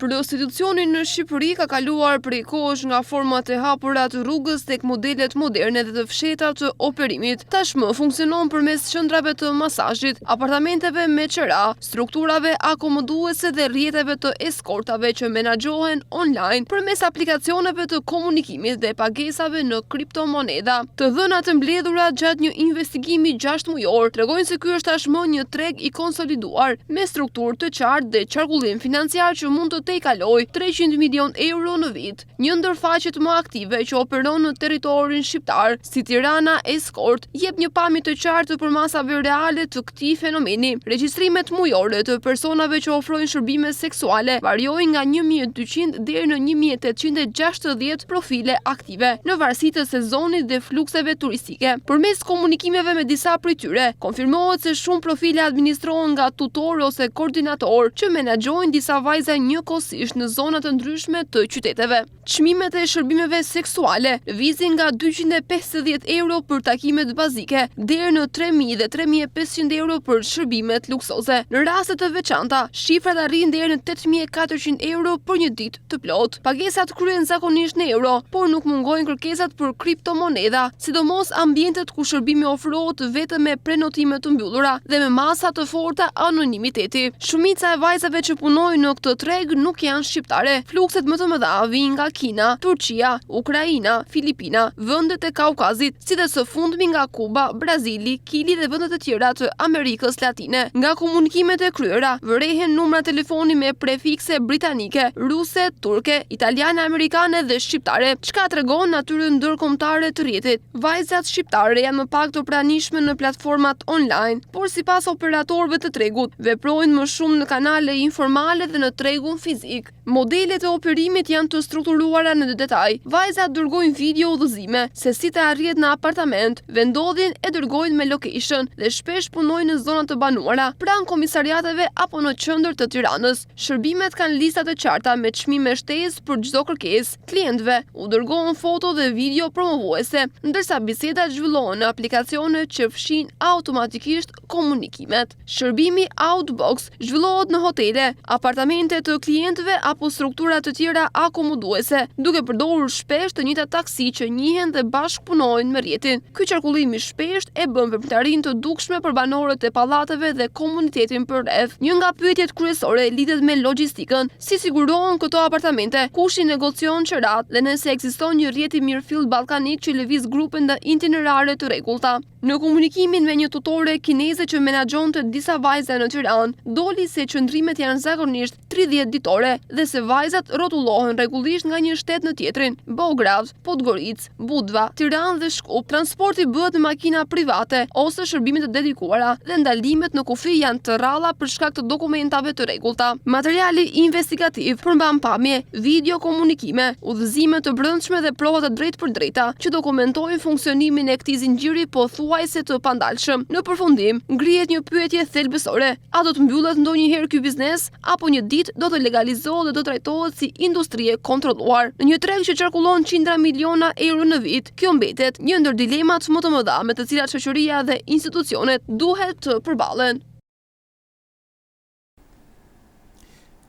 Prostitucioni në Shqipëri ka kaluar prej kohësh nga format e hapura të rrugës tek modelet moderne dhe të fshehta të operimit. Tashmë funksionon përmes qendrave të masazhit, apartamenteve me qera, strukturave akomoduese dhe rrjeteve të eskortave që menaxhohen online përmes aplikacioneve të komunikimit dhe pagesave në kriptomoneda. Të dhënat e mbledhura gjatë një investigimi 6 mujor tregojnë se ky është tashmë një treg i konsoliduar me strukturë të qartë dhe qarkullim financiar që mund të i kaloj 300 milion euro në vit. Një ndër faqet më aktive që operon në territorin shqiptar, si Tirana Escort, jep një pamje të qartë për masave reale të këtij fenomeni. Regjistrimet mujore të personave që ofrojnë shërbime seksuale variojnë nga 1200 deri në 1860 profile aktive, në varësi të sezonit dhe flukseve turistike. Përmes komunikimeve me disa prej tyre, konfirmohet se shumë profile administrohen nga tutor ose koordinator që menaxhojnë disa vajza njëkohësisht në zona të ndryshme të qyteteve. Çmimet e shërbimeve seksuale lëvizin nga 250 euro për takimet bazike deri në 3.000 dhe 3.500 euro për shërbimet luksoze. Në raste të veçanta, shifrat arrin deri në 8.400 euro për një ditë të plot. Pagesat kryhen zakonisht në euro, por nuk mungojnë kërkesat për kriptomoneda, sidomos ambientet ku shërbimi ofrohet vetëm me prenotime të mbyllura dhe me masa të forta anonimiteti. Shumica e vajzave që punojnë në këtë treg nuk janë shqiptare. Flukset më të mëdha vijnë nga Kina, Turqia, Ukraina, Filipina, vendet e Kaukazit, si dhe së fundmi nga Kuba, Brazili, Kili dhe vendet e tjera të Amerikës Latine. Nga komunikimet e kryera, vërehen numra telefoni me prefikse britanike, ruse, turke, italiane, amerikane dhe shqiptare, çka tregon natyrën ndërkombëtare të rrjetit. Vajzat shqiptare janë më pak të pranishme në platformat online, por sipas operatorëve të tregut, veprojnë më shumë në kanale informale dhe në tregun fizik. Modelet e operimit janë të strukturuara në detaj. Vajzat dërgojnë video udhëzime se si të arrihet në apartament, vendodhin e dërgojnë me location dhe shpesh punojnë në zona të banuara, pranë komisariateve apo në qendër të Tiranës. Shërbimet kanë lista të qarta me çmime shtesë për çdo kërkesë. Klientëve u dërgohen foto dhe video promovuese, ndërsa bisedat zhvillohen në aplikacione që fshin automatikisht komunikimet. Shërbimi Outbox zhvillohet në hotele, apartamente të klientëve apo struktura të tjera akomoduese, duke përdorur shpesh të njëjta taksi që njihen dhe bashkëpunojnë me rrjetin. Ky qarkullim i shpeshtë e bën veprimtarinë të dukshme për banorët e pallateve dhe komunitetin përreth. Një nga pyetjet kryesore lidhet me logjistikën, si sigurohen këto apartamente, kush i negocion qerat dhe nëse ekziston një rrjet i mirëfill ballkanik që lëviz grupe në itinerare të rregullta. Në komunikimin me një tutore kineze që menaxhonte disa vajza në Tiranë, doli se qëndrimet janë zakonisht 30 ditore dhe se vajzat rrotullohen rregullisht nga një shtet në tjetrin. Beograd, Podgorica, Budva, Tiranë dhe Shkup. Transporti bëhet me makina private ose shërbime të dedikuara dhe ndalimet në kufi janë të rralla për shkak të dokumentave të rregullta. Materiali investigativ përmban pamje, video komunikime, udhëzime të brendshme dhe prova të drejtpërdrejta që dokumentojnë funksionimin e këtij zinxhiri pothuajse të pandalshëm. Në përfundim, ngrihet një pyetje thelbësore: a do të mbyllet ndonjëherë ky biznes apo një ditë do të legalizohet dhe do trajtohet si industri e kontrolluar? Në një treg që qarkullon qindra miliona euro në vit, kjo mbetet një ndër dilemat më të mëdha me të cilat shoqëria dhe institucionet duhet të përballen.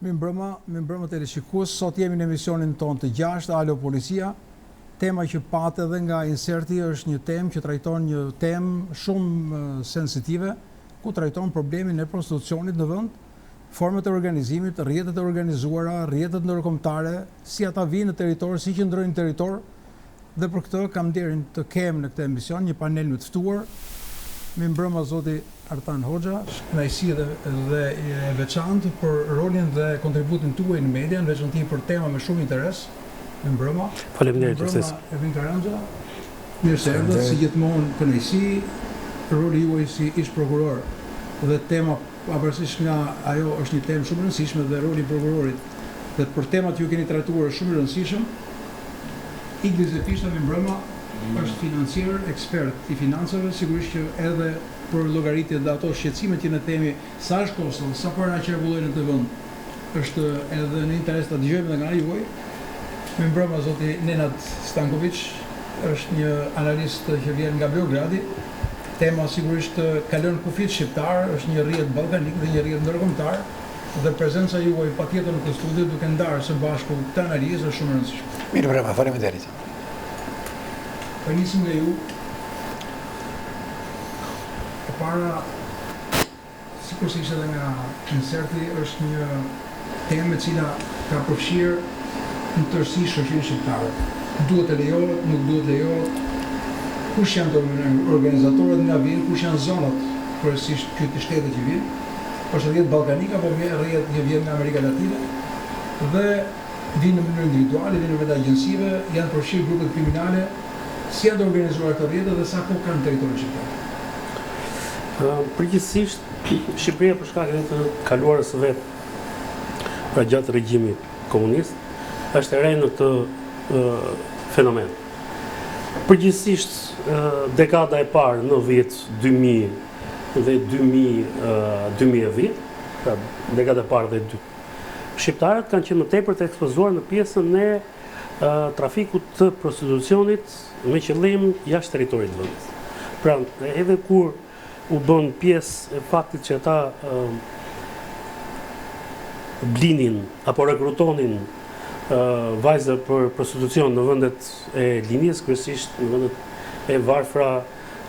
Mirëmbrëma teleshikues, sot jemi në emisionin ton të 6 Alo Policia. Tema që pat edhe nga inserti është një temë që trajton një temë shumë sensitive, ku trajton problemin e prostitucionit në vend, format e organizimit, rrjetet e organizuara, rrjetet ndërkombëtare, si ata vinë në territor, si qëndrojnë në territor. Dhe për këtë kam nderin të kem në këtë emision një panel më të ftuar. Mirëmbrëma zoti Artan Hoxha, kënaqësi dhe e veçantë për rolin dhe kontributin tuaj në media, në veçantë për tema me shumë interes. Mirëmbrëma. Faleminderit. Ervin Karanxha. Mirë se erdhët, si gjithmonë kënaqësi, roli juaj si ish prokuror dhe tema pavarësisht nga ajo është një temë shumë e rëndësishme dhe roli i prokurorit dhe për temat që ju keni trajtuar është shumë i rëndësishëm. Igli Zefishta Mirëmbrëma është financier, ekspert i financave, sigurisht që edhe për llogaritjet dhe ato shqetësimet që ne themi sa është kosto, sa para qarkullojnë në të vend, është edhe në interes ta dëgjojmë edhe nga juaj. Mirëmbrëma zoti Nenad Stanković, është një analist që vjen nga Beogradi. Tema sigurisht ka lënë kufit shqiptar, është një rrjet ballkanik dhe një rrjet ndërkombëtar. dhe prezenca juaj patjetër në këtë studio duke ndarë së bashku këtë analizë është shumë e rëndësishme. Mirë brema, faleminderit. Po nisim nga ju. E para, sikur se ishte edhe nga inserti, është një temë e cila ka përfshirë në tërësi shoqërinë shqiptare. Duhet të lejohet, nuk duhet lejohet, kush janë të organizatorët nga vinë, kush janë zonat, kryesisht qytet shtetet që vinë, është rrjet ballkanika, apo rrjet që vjen nga Amerika Latine, dhe vinë në mënyrë individuale, vinë në vetë agjensive, janë përfshirë grupet kriminale, si janë të organizuar këto rrjete dhe sa kohë kanë në territorin shqiptar. Përgjithsisht, Shqipëria për shkak të kaluarës së vet pra gjatë regjimit komunist, është e re në këtë fenomen. Përgjithsisht, dekada e parë në vit 2000 dhe 2010, pra dekada e parë dhe 2. Shqiptarët kanë qenë më tepër të ekspozuar në pjesën e trafikut të prostitucionit me qëllim jashtë territorit të vendit. Pra, edhe kur u bën pjesë e faktit që ata blinin apo rekrutonin vajza për prostitucion në vendet e linjes, kryesisht në vendet e varfra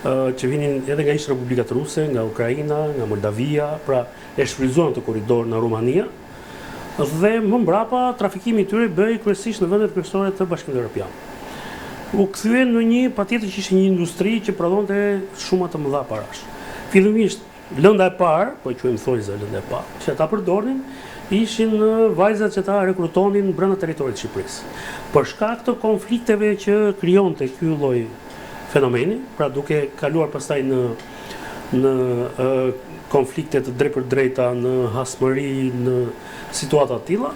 që vinin edhe nga ish Republikat Ruse, nga Ukraina, nga Moldavia, pra e shfryzuan të korridor në Rumania, dhe më mbrapa trafikimi i tyre bëhej kryesisht në vendet kryesore të Bashkimit Evropian. U kthyen në një patjetër që ishte një industri që prodhonte shumë të mëdha parash. Fillimisht lënda e parë, po e quajmë thojza lënda e parë, që ata përdornin ishin vajzat që ta rekrutonin brenda territorit të Shqipërisë. Për shkak të konflikteve që krijonte ky lloj fenomeni, pra duke kaluar pastaj në konflikte të drejt për drejta, në hasmëri, në situata të tilla,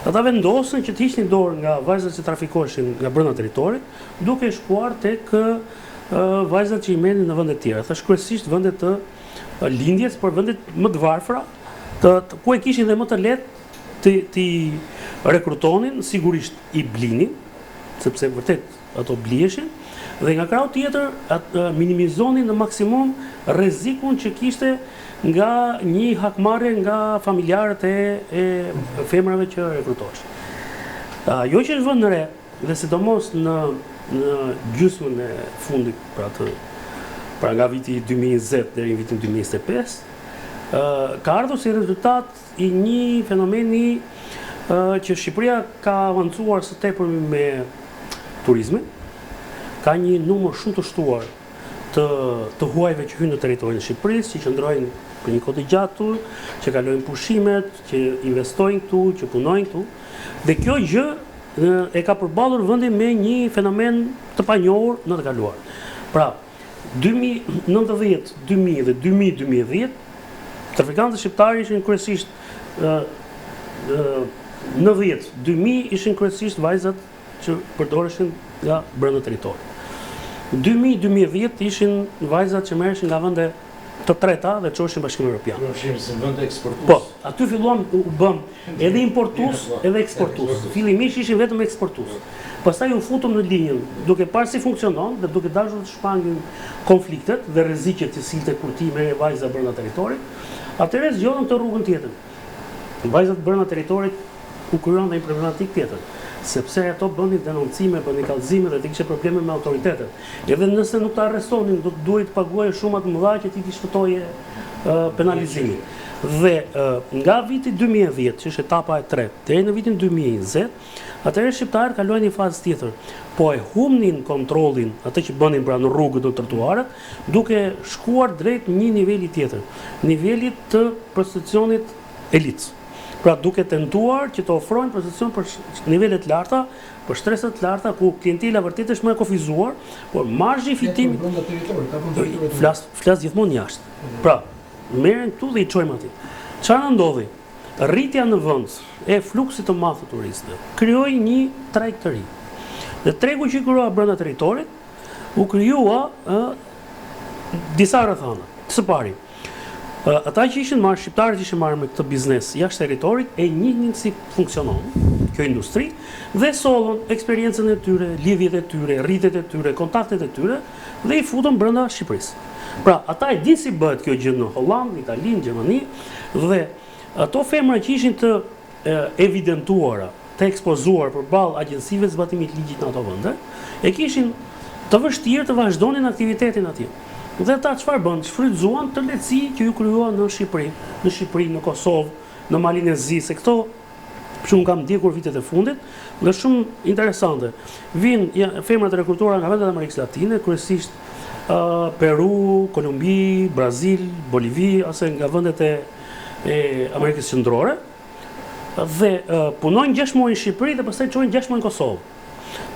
ata vendosën që të hiqnin dorë nga vajzat që trafikoheshin nga brenda territorit, duke shkuar tek vajzat që i merrnin në vende të tjera, thash kryesisht vende të lindjes, por vendet më të varfra, ku e kishin dhe më të lehtë të rekrutonin, sigurisht i blinin, sepse vërtet ato bliheshin, dhe nga krau tjetër minimizonin në maksimum rrezikun që kishte nga një hakmarrje nga familjarët e femrave që rekrutoheshin. Ajo që është vënë në re, dhe sidomos në gjysmën e fundit, pra nga viti 2020 deri në vitin 2025, ka ardhur si rezultat i një fenomeni që Shqipëria ka avancuar së tepër me turizmin, ka një numër shumë të shtuar të huajve që hynë në territorin e Shqipërisë, që qëndrojnë për një kohë të gjatë këtu, që kalojnë pushimet, që investojnë këtu, që punojnë këtu. Dhe kjo gjë e ka përballur vendin me një fenomen të panjohur në të kaluar. Pra, 2090, 2000 dhe 2010, trafikantët shqiptarë ishin kryesisht 90, 2000 ishin kryesisht vajzat që përdoreshin nga brenda teritorit. 2010 ishin vajzat që merreshin nga vende të treta dhe çoheshin në Bashkimin Evropian. Si vende eksportues. Po, aty filluam u bëm edhe importues edhe eksportues. Fillimisht ishin vetëm eksportues. Pastaj u futëm në linjën, duke parë si funksionon dhe duke dashur të shpangin konfliktet dhe rreziqet që silte kur ti merre vajza brenda teritorit. Atëherë zgjodhëm të rrugën tjetër. Vajzat brenda teritorit u krijuan një problematik tjetër, sepse ato bënin denoncime, bënin kallëzime dhe kishin probleme me autoritetet. Edhe nëse nuk të arrestonin, do të duhej të paguaje shumë të mëdha që ti të shpëtoje penalizimin. Dhe nga viti 2010, që është etapa e tretë, deri në vitin 2020, atëherë shqiptarët kalojnë një fazë tjetër, po e humnin kontrollin, atë që bënin pra në rrugët dhe trotuarët, duke shkuar drejt një niveli tjetër, nivelit të prostitucionit elit. Pra duke tentuar që të ofrojnë prostitucion për nivelet larta, për shtresat larta, ku klientela vërtet është më e kufizuar, por marzhi i fitimit flas gjithmonë jashtë. Pra, merren këtu dhe i çojmë aty. Çfarë ndodhi? Rritja në vend e fluksit të madh të turistëve krijoi një treg të ri. Dhe tregu që krijua brenda territorit u krijua disa rrethana. Së pari, ata që ishin marrë, shqiptarët që ishin marrë me këtë biznes jashtë territorit, e njihnin si funksionon kjo industri dhe sollën eksperiencën e tyre, lidhjet e tyre, rritjet e tyre, kontaktet e tyre dhe i futën brenda Shqipërisë. Pra, ata e dinë si bëhet kjo gjë në Hollandë, Itali, Gjermani dhe ato femra që ishin të evidentuara, të ekspozuar përballë agjensive zbatimit ligjit në ato vende, e kishin të vështirë të vazhdonin aktivitetin atje. Dhe ta çfarë bën? Shfrytzuan të lehtësi që ju krijuan në Shqipëri, në Kosovë, në Malinezi, se këto që unë kam ndjekur vitet e fundit, dhe shumë interesante. Vinë femrat e rekrutuara nga vendet e Amerikës Latine, kryesisht Peru, Kolumbi, Brazil, Bolivi, ose nga vendet e Amerikës Qendrore, dhe punojnë 6 muaj në Shqipëri dhe pastaj çojnë 6 muaj në Kosovë.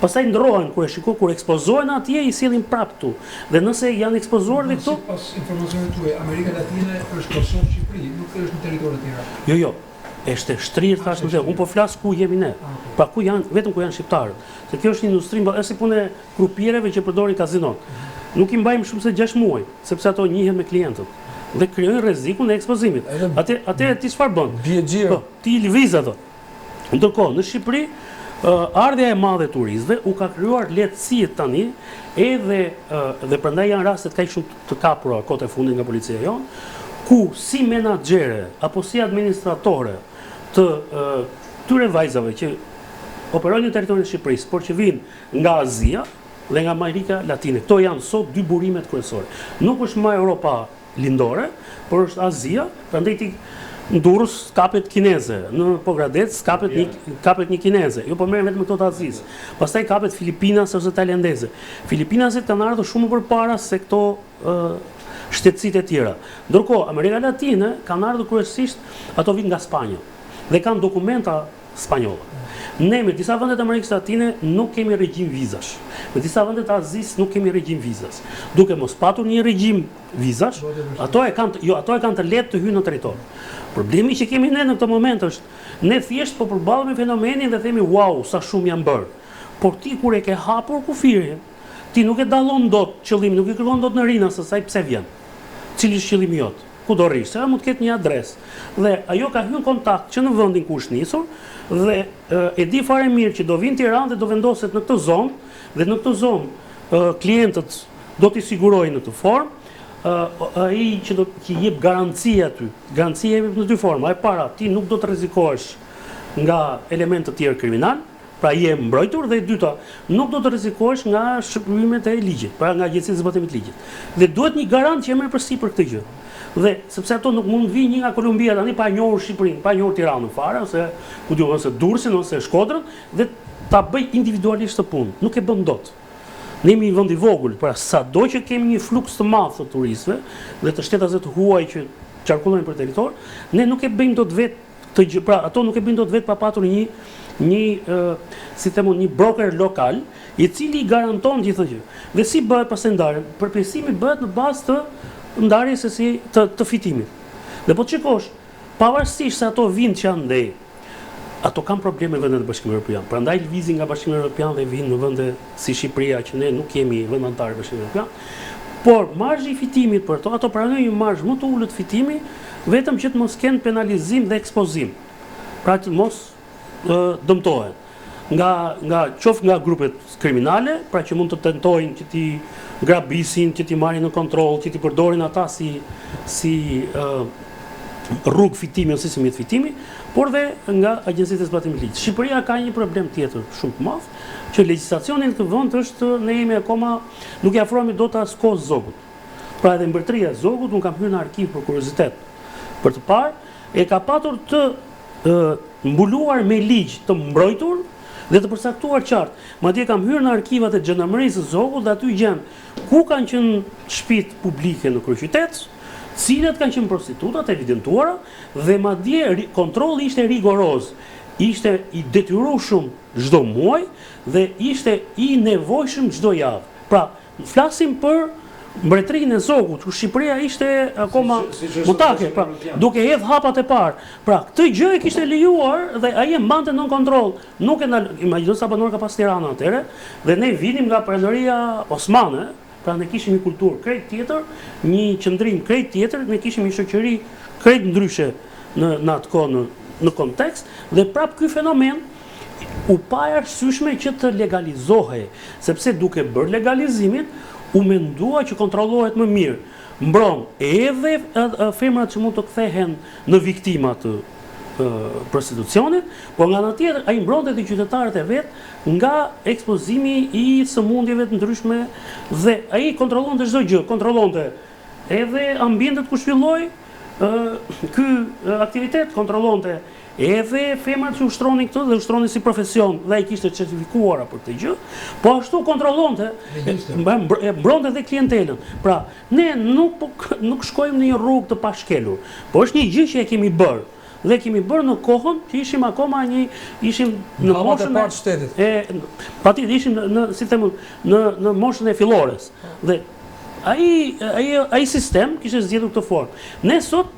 Pastaj ndrohen kur ekspozohen atje i sillin prapë këtu. Dhe nëse janë ekspozuar dhe këtu, pas informacionit tuaj, Amerika Latine është Kosovë, Shqipëri, nuk është në territorë të tjera. Jo. Është shtrirë thash më. Unë po flas ku jemi ne. Pra ku janë, vetëm ku janë shqiptarët. Se kjo është një industri, është si punë grupiereve që përdorin kazinot. Nuk i mbajmë shumë se 6 muaj, sepse ato njihen me klientët dhe krijojnë rrezikun e ekspozimit. Atëherë ti çfarë bën? Bie xhiro. Ti lëviz ato. Ndërkohë në Shqipëri ardhja e madhe e turistëve u ka krijuar lehtësi tani, dhe prandaj janë rastet kaq shumë të kapura kohët e fundit nga policia jon, ku si menaxhere apo si administratore të këtyre vajzave që operojnë në territorin e Shqipërisë, por që vinë nga Azia dhe nga Amerika Latine. Këto janë sot dy burimet kryesore. Nuk është më Europa lindore, por është Azia, prandaj ti në Durrës kapet kineze, në Pogradec kapet një kineze. Jo po merren vetëm këto të Azisë. Pastaj kapet Filipinas ose tajlandeze. Filipinasit kanë ardhur shumë përpara se këto shtetësitë e tjera. Ndërkohë Amerika Latine kanë ardhur kryesisht ato vinë nga Spanja dhe kanë dokumenta spanjolle. Ne me disa vende të Amerikës Latine nuk kemi regjim vizash. Me disa vende të Azisë nuk kemi regjim vizash. Duke mos patur një regjim vizash, ato e kanë të lehtë të hyjnë në territor. Problemi që kemi ne në këtë moment është ne thjesht po përballemi me fenomenin dhe themi wow, sa shumë janë bërë. Por ti kur e ke hapur kufirin, ti nuk e dallon dot qëllimin, nuk e kërkon dot në rinë se sa pse vjen. Cili është qëllimi jot? Ku do rrish? Se mund të ketë një adresë. Dhe ajo ka hyrë në kontakt që në vendin ku është nisur dhe e di fare mirë që do vinë në Tiranë dhe do vendoset në këtë zonë dhe në këtë zonë klientët do t'i sigurojnë në këtë formë. Ai që do t'i jep garanci aty. Garancia jep në dy forma. E para, ti nuk do të rrezikohesh nga elementë të tjerë kriminal, pra je mbrojtur, dhe e dyta, nuk do të rrezikohesh nga shërbimet e ligjit, pra nga Agjencia e Zbatimit të Ligjit. Dhe duhet një garant që e merr përsipër këtë gjë. Dhe sepse ato nuk mund të vinë një nga Kolumbia tani pa njohur Shqipërinë, pa njohur Tiranën fare, ose ku diu ose Durrësin ose Shkodrën, dhe ta bëj individualisht të punë. Nuk e bën dot. Ne jemi një vend i vogël, pra sado që kemi një fluks të madh të turistëve dhe të shtetëve të huaj që qarkullojnë për territor, ne nuk e bëjmë dot vetë të gjë, pra ato nuk e bëjnë dot vetë pa patur një broker lokal i cili i garanton gjithë gjë. Dhe si bëhet pastaj ndarja? Përpjesimi bëhet në bazë të ndarjes të fitimit. Dhe po të shikosh, pavarësisht se ato vinë që janë ndej, ato kanë probleme në vendet e Bashkimit Evropian. Prandaj lëvizin nga Bashkimi Evropian dhe vinë në vende si Shqipëria, që ne nuk jemi vend antar i Bashkimit Evropian. Por marzhi i fitimit për ato pranojnë një marzh më të ulët fitimi, vetëm që të mos kenë penalizim dhe ekspozim. Pra që mos dëmtohen qoftë nga grupet kriminale, pra që mund të tentojnë që ti grabisin, që ti marrin në kontroll, që ti përdorin ata si rrugë fitimi ose si mjet fitimi, por dhe nga Agjencia e Zbatimit të Ligjit. Shqipëria ka një problem tjetër shumë të madh, që legjislacioni në këtë vend është ne jemi akoma nuk i afrohemi dot as kohës zogut. Pra edhe mbretëria e zogut, un kam hyrë në arkiv për kuriozitet për të parë, e ka patur të mbuluar me ligj të mbrojtur dhe të përcaktuar qartë. Madje kam hyrë në arkivat e Gjendarmerisë së Zogut dhe aty gjem ku kanë qenë shtëpitë publike në kryeqytet, cilat kanë qenë prostitutat evidentuara, dhe madje kontrolli ishte rigoroz. Ishte i detyrueshëm çdo muaj dhe ishte i nevojshëm çdo javë. Pra, flasim për mbretërinë e Zogut, ku Shqipëria ishte akoma mutake, pra, duke hedh hapat e parë. Pra, këtë gjë e kishte lejuar dhe ai e mbante nën kontroll. Nuk e imagjino sa banor ka pas Tirana atëre, dhe ne vinim nga Perandoria Osmane, pra ne kishim një kulturë krejt tjetër, një qëndrim krejt tjetër, ne kishim një shoqëri krejt ndryshe në atë kohë në kontekst, dhe prap ky fenomen u pa arsyeshme që të legalizohej, sepse duke bërë legalizimin u mendua që kontrollohet më mirë. Mbron edhe femrat që mund të kthehen në viktima të prostitucionit, por nga ana tjetër ai mbronte të qytetarët e vet nga ekspozimi i sëmundjeve të ndryshme dhe ai kontrollonte çdo gjë, kontrollonte edhe ambientet ku shfilloi ky aktivitet, kontrollonte edhe femrat që ushtronin këtë dhe ushtronin si profesion dhe ai kishte certifikuara për këtë gjë, po ashtu kontrollonte, mbronte edhe klientelën. Pra, ne nuk shkojmë në një rrugë të pashkelur, po është një gjë që e kemi bërë. Dhe kemi bërë në kohën që ishim akoma ishim në moshën e shtetit. Patjetër ishim në moshën e fillores. Dhe ai sistem kishte zgjedhur këtë formë. Ne sot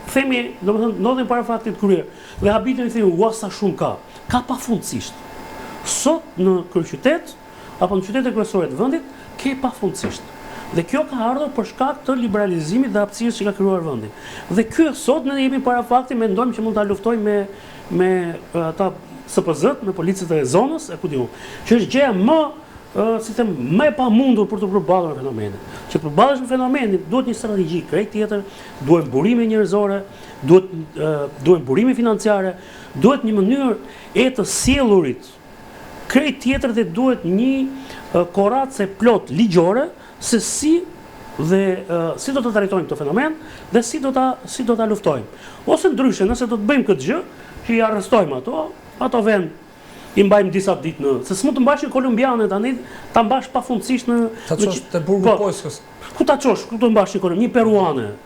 themi, domethënë, ndodhen para faktit kryer. Dhe habitemi themi, ua sa shumë ka. Ka pafundësisht. Sot në kryeqytet apo në qytetet kryesore të vendit ke pafundësisht. Dhe kjo ka ardhur për shkak të liberalizimit dhe hapësirës që ka krijuar vendi. Dhe ky sot ne jemi para faktit, mendojmë që mund ta luftojmë me ata SPZ, me policët e zonës, e ku diun, që është gjëja më e pamundur për të përballur me fenomenin. Që të përballesh me fenomenin duhet një strategji krejt tjetër, duhet burime njerëzore, duhet burime financiare, duhet një mënyrë e të sjellurit krejt tjetër dhe duhet një koracë plot ligjore se si do të trajtojmë këtë fenomen dhe si do ta luftojmë. Ose ndryshe, nëse do të bëjmë këtë gjë, që i arrestojmë ato vend i mbajmë disa ditë se s'mund të mbash një kolumbiane tani, ta mbash pafundësisht ta çosh te burgu Poljskës. Ku ta çosh, ku do mbash një peruane?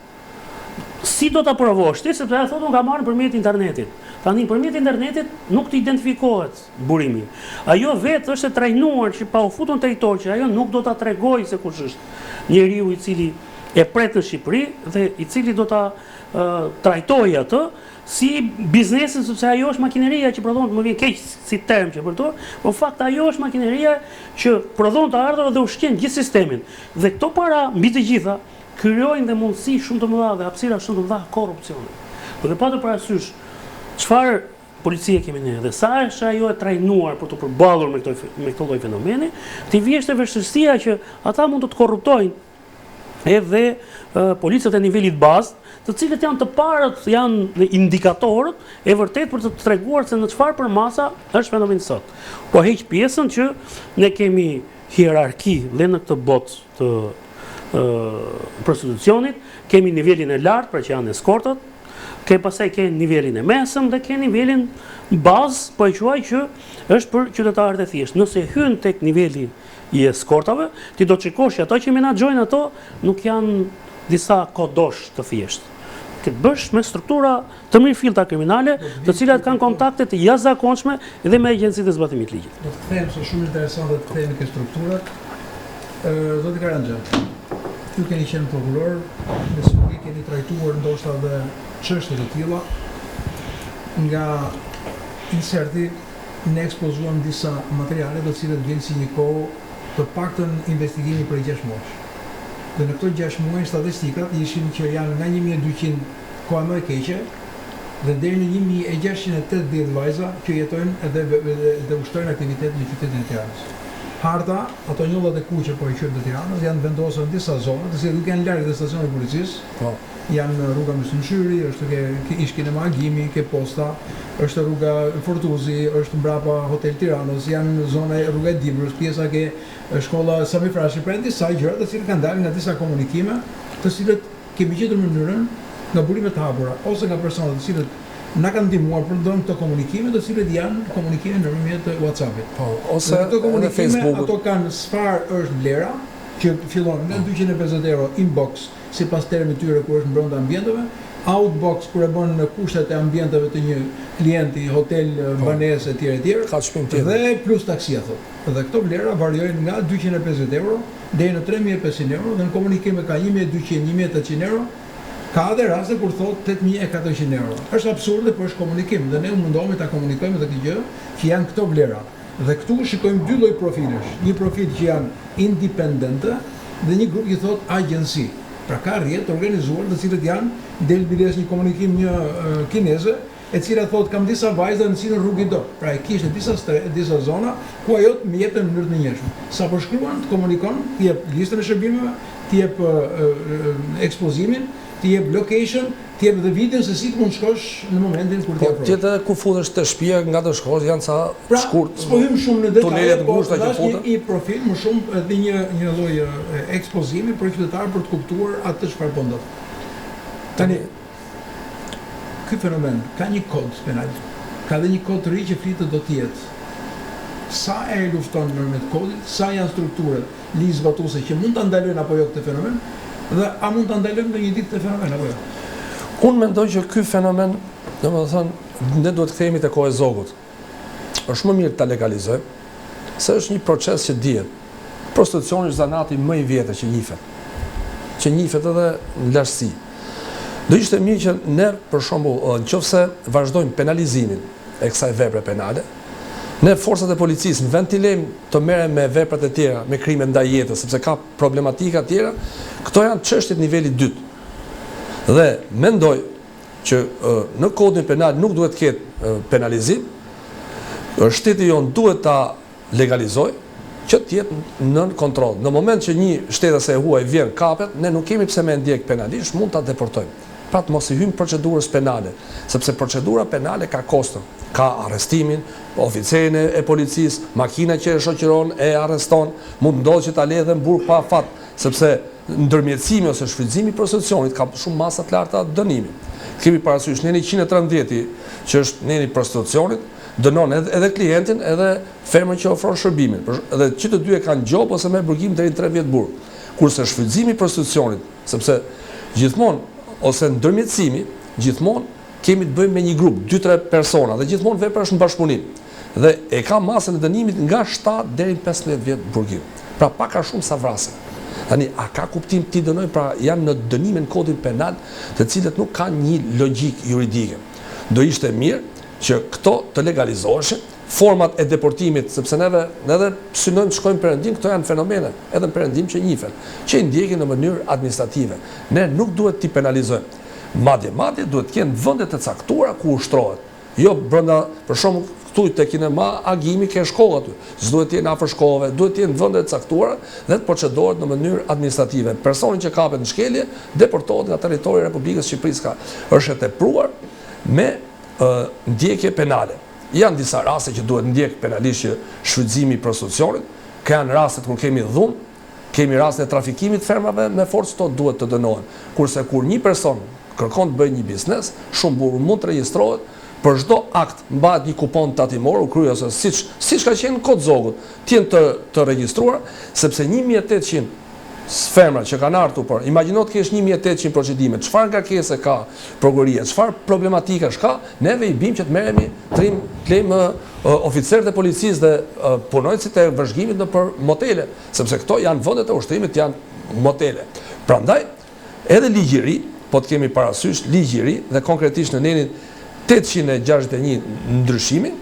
Si do ta provosh ti, sepse ajo thotë unë ka marrë nëpërmjet internetit. Tani nëpërmjet internetit nuk të identifikohet burimi. Ajo vetë është e trajnuar që pa u futur në territor, që ajo nuk do ta tregojë se kush është njeriu i cili e pret në Shqipëri dhe i cili do ta trajtojë atë si biznesin, sepse ajo është makineria që prodhon, më vjen keq si term që përdor, por fakt ajo është makineria që prodhon të ardhurat dhe ushqen gjithë sistemin. Dhe këto para mbi të gjitha krijojnë dhe mundësi shumë të mëdha dhe hapësira shumë të mëdha korrupsioni. Dhe patur parasysh çfarë policie kemi ne dhe sa është ajo e trajnuar për të përballur me këtë lloj fenomeni, ti vjen te vështirësia që ata mund të korruptojnë edhe policët e nivelit bazë, të cilët janë të parët, janë indikatorët e vërtet për të treguar se në çfarë përmasa është fenomeni sot. Po heq pjesën që ne kemi hierarki dhe në këtë botë të prostitucionit, kemi nivelin e lartë, pra që janë eskortët, pastaj ke nivelin e mesëm dhe ke nivelin bazë, po e quaj që është për qytetarët e thjeshtë. Nëse hyn tek niveli i eskortave, ti do të shikosh që ato që menaxhojnë ato nuk janë disa kodosh të thjeshtë. Këtë bësh me struktura të mirëfillta kriminale, të cilat kanë kontakte të jashtëzakonshme dhe me agjencitë e zbatimit të ligjit. Do të them se shumë interesante të themi këto strukturat. Zoti Karanxha, ju keni qenë prokuror, me siguri keni trajtuar ndoshta dhe çështje të tilla. Nga inserti ne ekspozuam disa materiale të cilët vijnë si një kohë të paktën investigimi për 6 muaj. Dhe në këto 6 muaj statistikat ishin që janë nga 1200 koha më e keqe dhe deri në 1680 vajza që jetojnë dhe ushtrojnë aktivitet në qytetin e Tiranës. Harta, ato njollat e kuqe po i quajmë të Tiranës, janë vendosur në disa zona, të cilat nuk janë larg të stacionit të policisë. Janë rruga Mysymshyri, është ke ish kinema Agimi, ke posta, është rruga Fortuzi, është mbrapa Hotel Tiranës, janë zona e rruga e Dibrës, pjesa ke shkolla Sami Frashi, pra disa gjëra të cilat kanë dalë nga disa komunikime, të cilët kemi gjetur mënyrën nga burime të hapura ose nga persona të cilët na kanë ndihmuar për ndonjë këto komunikime, të cilët janë komunikime nëpërmjet WhatsApp-it. Ose këto komunikime, Facebook-ut. ato kanë çfarë është vlera, që fillon nga 250 euro inbox sipas termit tyre kur është brenda ambienteve, outbox kur e bën në kushtet e ambienteve të një klienti, hotel, banesë etj. Ka shpim tjetër. Dhe plus taksia thotë. Dhe këto vlera variojnë nga 250 euro deri në 3500 euro dhe në komunikime ka 1200, 1800 euro. Ka edhe raste kur thot 8400 euro. Është absurde, por është komunikim dhe ne mundohemi ta komunikojmë këtë gjë që janë këto vlera. Dhe këtu shikojmë dy lloj profilesh. Një profil që janë independente dhe një grup që thot agjenci. Pra ka rrjet organizuar të cilët janë del biles një komunikim një kineze e cila thotë kam disa vajza në cilën rrugë do. Pra e kishte disa zona ku ajo më jepte në mënyrë të njëjshme. Sa po shkruan, të komunikon, të jep listën e shërbimeve, të jep ekspozimin, të jep location, të jep dhe videon se si të mund shkosh në momentin kur ti afrohesh. Tjetë ku futesh të shtëpia nga të shkosh janë sa shkurt. Pra, s'po hym shumë në detaje, po është një profil më shumë edhe një lloj ekspozimi për qytetar për të kuptuar atë çfarë po ndodh. Tani ky fenomen ka një kod penal. Ka dhe një kod të ri që flitet do të jetë. Sa e lufton normat kodit, sa janë strukturat ligjzbatuese që mund ta ndalojnë apo jo këtë fenomen, dhe a mund ta ndalojmë në një ditë këtë fenomen apo jo? Unë mendoj që ky fenomen, domethënë, ne duhet të kthehemi te koha e zogut. Është më mirë ta legalizojmë, se është një proces që dihet. Prostitucioni është zanati më i vjetër që njihet edhe në lartësi. Do ishte mirë që ne, për shembull, nëse vazhdojmë penalizimin e kësaj vepre penale, ne forcat e policisë në vend të lejmë të merren me veprat e tjera, me krime ndaj jetës, sepse ka problematika tjera, këto janë çështjet niveli 2. Dhe mendoj që në kodin penal nuk duhet të ketë penalizim, shteti jon duhet ta legalizojë që të jetë nën kontroll. Në moment që një shtetës e huaj vjen kapet, ne nuk kemi pse me ndjek penalisht, mund ta deportojmë. Pra të mos i hyjmë procedurës penale, sepse procedura penale ka kosto, ka arrestimin, oficerin e policisë, makina që e shoqëron e arreston, mund ndodhë që ta lejë dhe në burg pa fat, sepse ndërmjetësimi ose shfrytëzimi i prostitucionit ka shumë masa të larta dënimi. Kemi parasysh neni 113 që është neni prostitucionit, dënon edhe klientin edhe femrën që ofron shërbimin. Edhe që të dy e kanë gjop ose me burgim deri në 3 vjet burg. Kurse shfrytëzimi i prostitucionit, sepse gjithmonë ose ndërmjetësimi, gjithmonë kemi të bëjmë me një grup, 2-3 persona, dhe gjithmonë vepra është në bashkëpunim. Dhe e ka masën e dënimit nga 7 deri në 15 vjet burgim. Pra pak a shumë sa vrasin. Tani, a ka kuptim ti dënoj, pra janë në dënime në kodin penal, të cilët nuk kanë një logjik juridike. Do ishte mirë që këto të legalizoheshin, format e deportimit, sepse neve edhe synojmë të shkojmë perëndim, këto janë fenomene, edhe në perëndim që njihen, që i ndjekin në mënyrë administrative. Ne nuk duhet t'i penalizojmë. Madje duhet të kenë vende të caktuara ku ushtrohet. Jo brenda, për shembull, këtu te kinema agimi ke shkolla aty. S'duhet të jenë afër shkollave, duhet të jenë vende të caktuara dhe të procedohet në mënyrë administrative. Personi që kapet në shkelje deportohet nga territori i Republikës së Shqipërisë, është e tepruar me ndjekje penale. Janë disa raste që duhet ndjek penalisht që shfrytëzimi i prostitucionit, ka janë rastet kur kemi dhunë, kemi rastet e trafikimit të femrave me forcë, to duhet të dënohen. Kurse kur një person kërkon të bëjë një biznes, shumë burr mund të regjistrohet, për çdo akt mbahet një kupon tatimor u krye ose siç ka qenë në kod zogut, të jenë të regjistruar, sepse 1800 femra që kanë ardhur, por imagjino të kesh 1800 procedime, çfarë ngarkese ka prokuroria, çfarë problematika ka, neve i bim që të merremi trim oficerët e policisë dhe punojësit e vëzhgimit nëpër motele, sepse këto janë vendet e ushtrimit, janë motele. Prandaj, edhe ligji i ri, po të kemi parasysh ligji i ri dhe konkretisht në nenin 861 ndryshimin,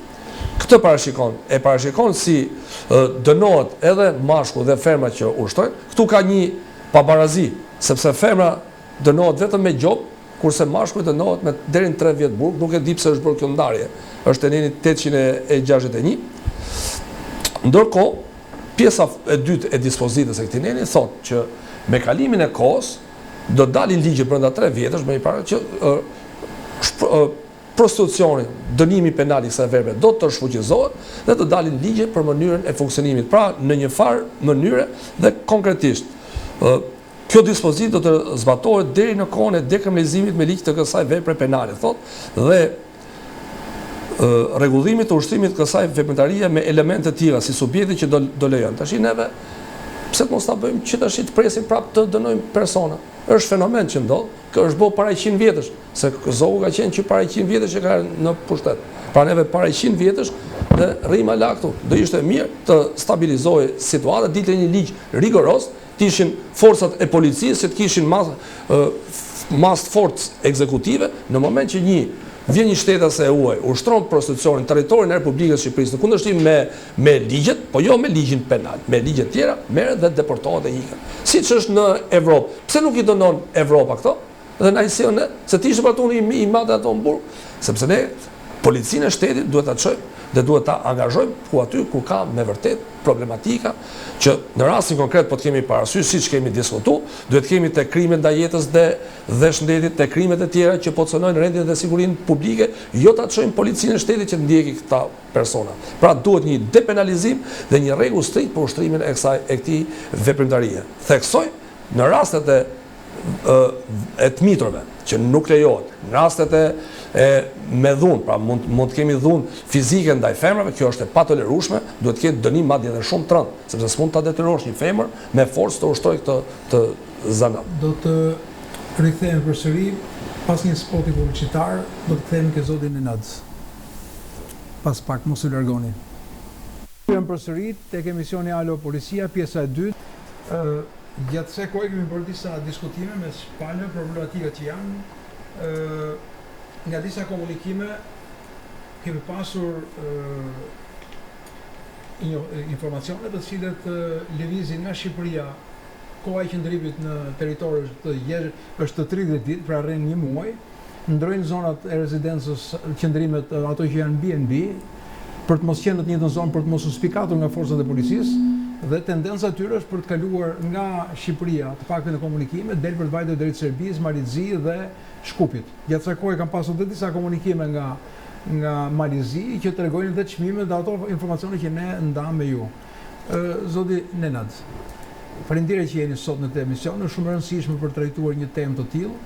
këtë parashikon si dënohet edhe mashkull dhe femra që ushtrojnë. Këtu ka një pabarazi, sepse femra dënohet vetëm me gjop, kurse mashkulli dënohet me deri në 3 vjet burg, nuk e di pse është bërë kjo ndarje. Është e neni 861. Ndërkohë, pjesa e dytë e dispozitës e këtij neni thotë që me kalimin e kohës do dalin ligje brenda 3 vjetësh më parë që prostitucioni, dënimi penal i kësaj vepre do të shfuqizohet dhe të dalin ligje për mënyrën e funksionimit. Pra, në një farë mënyre dhe konkretisht, kjo dispozitë do të zbatohet deri në kohën e dekriminalizimit me ligj të kësaj vepre penale, thotë, dhe rregullimit të ushtrimit kësaj veprimtarie me elemente të tjera si subjekti që do lejon. Tash neve pse të mos ta bëjmë që tash të presim prapë të dënojmë persona. Është fenomen që ndodh, që është bërë para 100 vjetësh, se zogu ka qenë që para 100 vjetësh që ka në pushtet. Pra neve para 100 vjetësh dhe rrim ala këtu. Do ishte mirë të stabilizohej situata, dilte një ligj rigoros, të ishin forcat e policisë që të kishin mas forcë ekzekutive në moment që vjen një shtetës e huaj, ushtron prostitucionin në territorin e Republikës së Shqipërisë në kundërshtim me ligjet, po jo me ligjin penal, me ligjet tjera, merret dhe deportohet dhe ikën. Siç është në Evropë. Pse nuk i dënon Evropa këto? Dhe na i sjellën se ti ishte patuni i madh ato në burg, Sepse ne policinë e shtetit duhet ta çojmë dhe duhet ta angazhojmë ku aty ku ka me vërtet problematika që në rastin konkret po të kemi parasysh siç kemi diskutuar, duhet kemi te krimet ndaj jetës dhe shëndetit, te krimet e tjera që pozicionojnë rendin dhe sigurinë publike, jo ta çojmë policinë e shtetit që ndjeki këta persona. Pra duhet një depenalizim dhe një rregull strikt për ushtrimin e këtij veprimtarie. Theksoj në rastet e të miturve që nuk lejohet, në rastet me dhunë, pra mund të kemi dhunë fizike ndaj femrave, kjo është e patolerueshme, duhet të ketë dënim madje edhe shumë të rëndë, sepse s'mund ta detyrosh një femër me forcë të ushtrojë këtë zanat. Do të rikthehemi përsëri pas një spoti publicitar, do të kthehemi ke zotin Nenad. Pas pak mos u largoni. Jam përsëri tek emisioni Alo Policia, pjesa e dytë. Gjatë kësaj kohe kemi bërë disa diskutime me shpallje problematikat që janë. Nga disa komunikime kemi pasur informacione të cilet lëvizin nga Shqipëria. Koha e qëndrimit në territor është 30 ditë, pra rren një muaj. Ndrojnë zonat e rezidencës, qëndrimet ato që janë B&B, për të mos qenë në të njëjtën zonë, për të mos u spikatur nga forcat e policisë, dhe tendenca e tyre është për të kaluar nga Shqipëria, të paktën në komunikime, del për të vajtur drejt Serbisë, Malizi dhe Shkupit. Gjatë kësaj kohe kam pasur edhe disa komunikime nga Malizi që tregojnë edhe çmimet dhe ato informacione që ne ndam me ju. Zoti Nenad, faleminderit që jeni sot në këtë emision, është shumë e rëndësishme për të trajtuar një temë të tillë.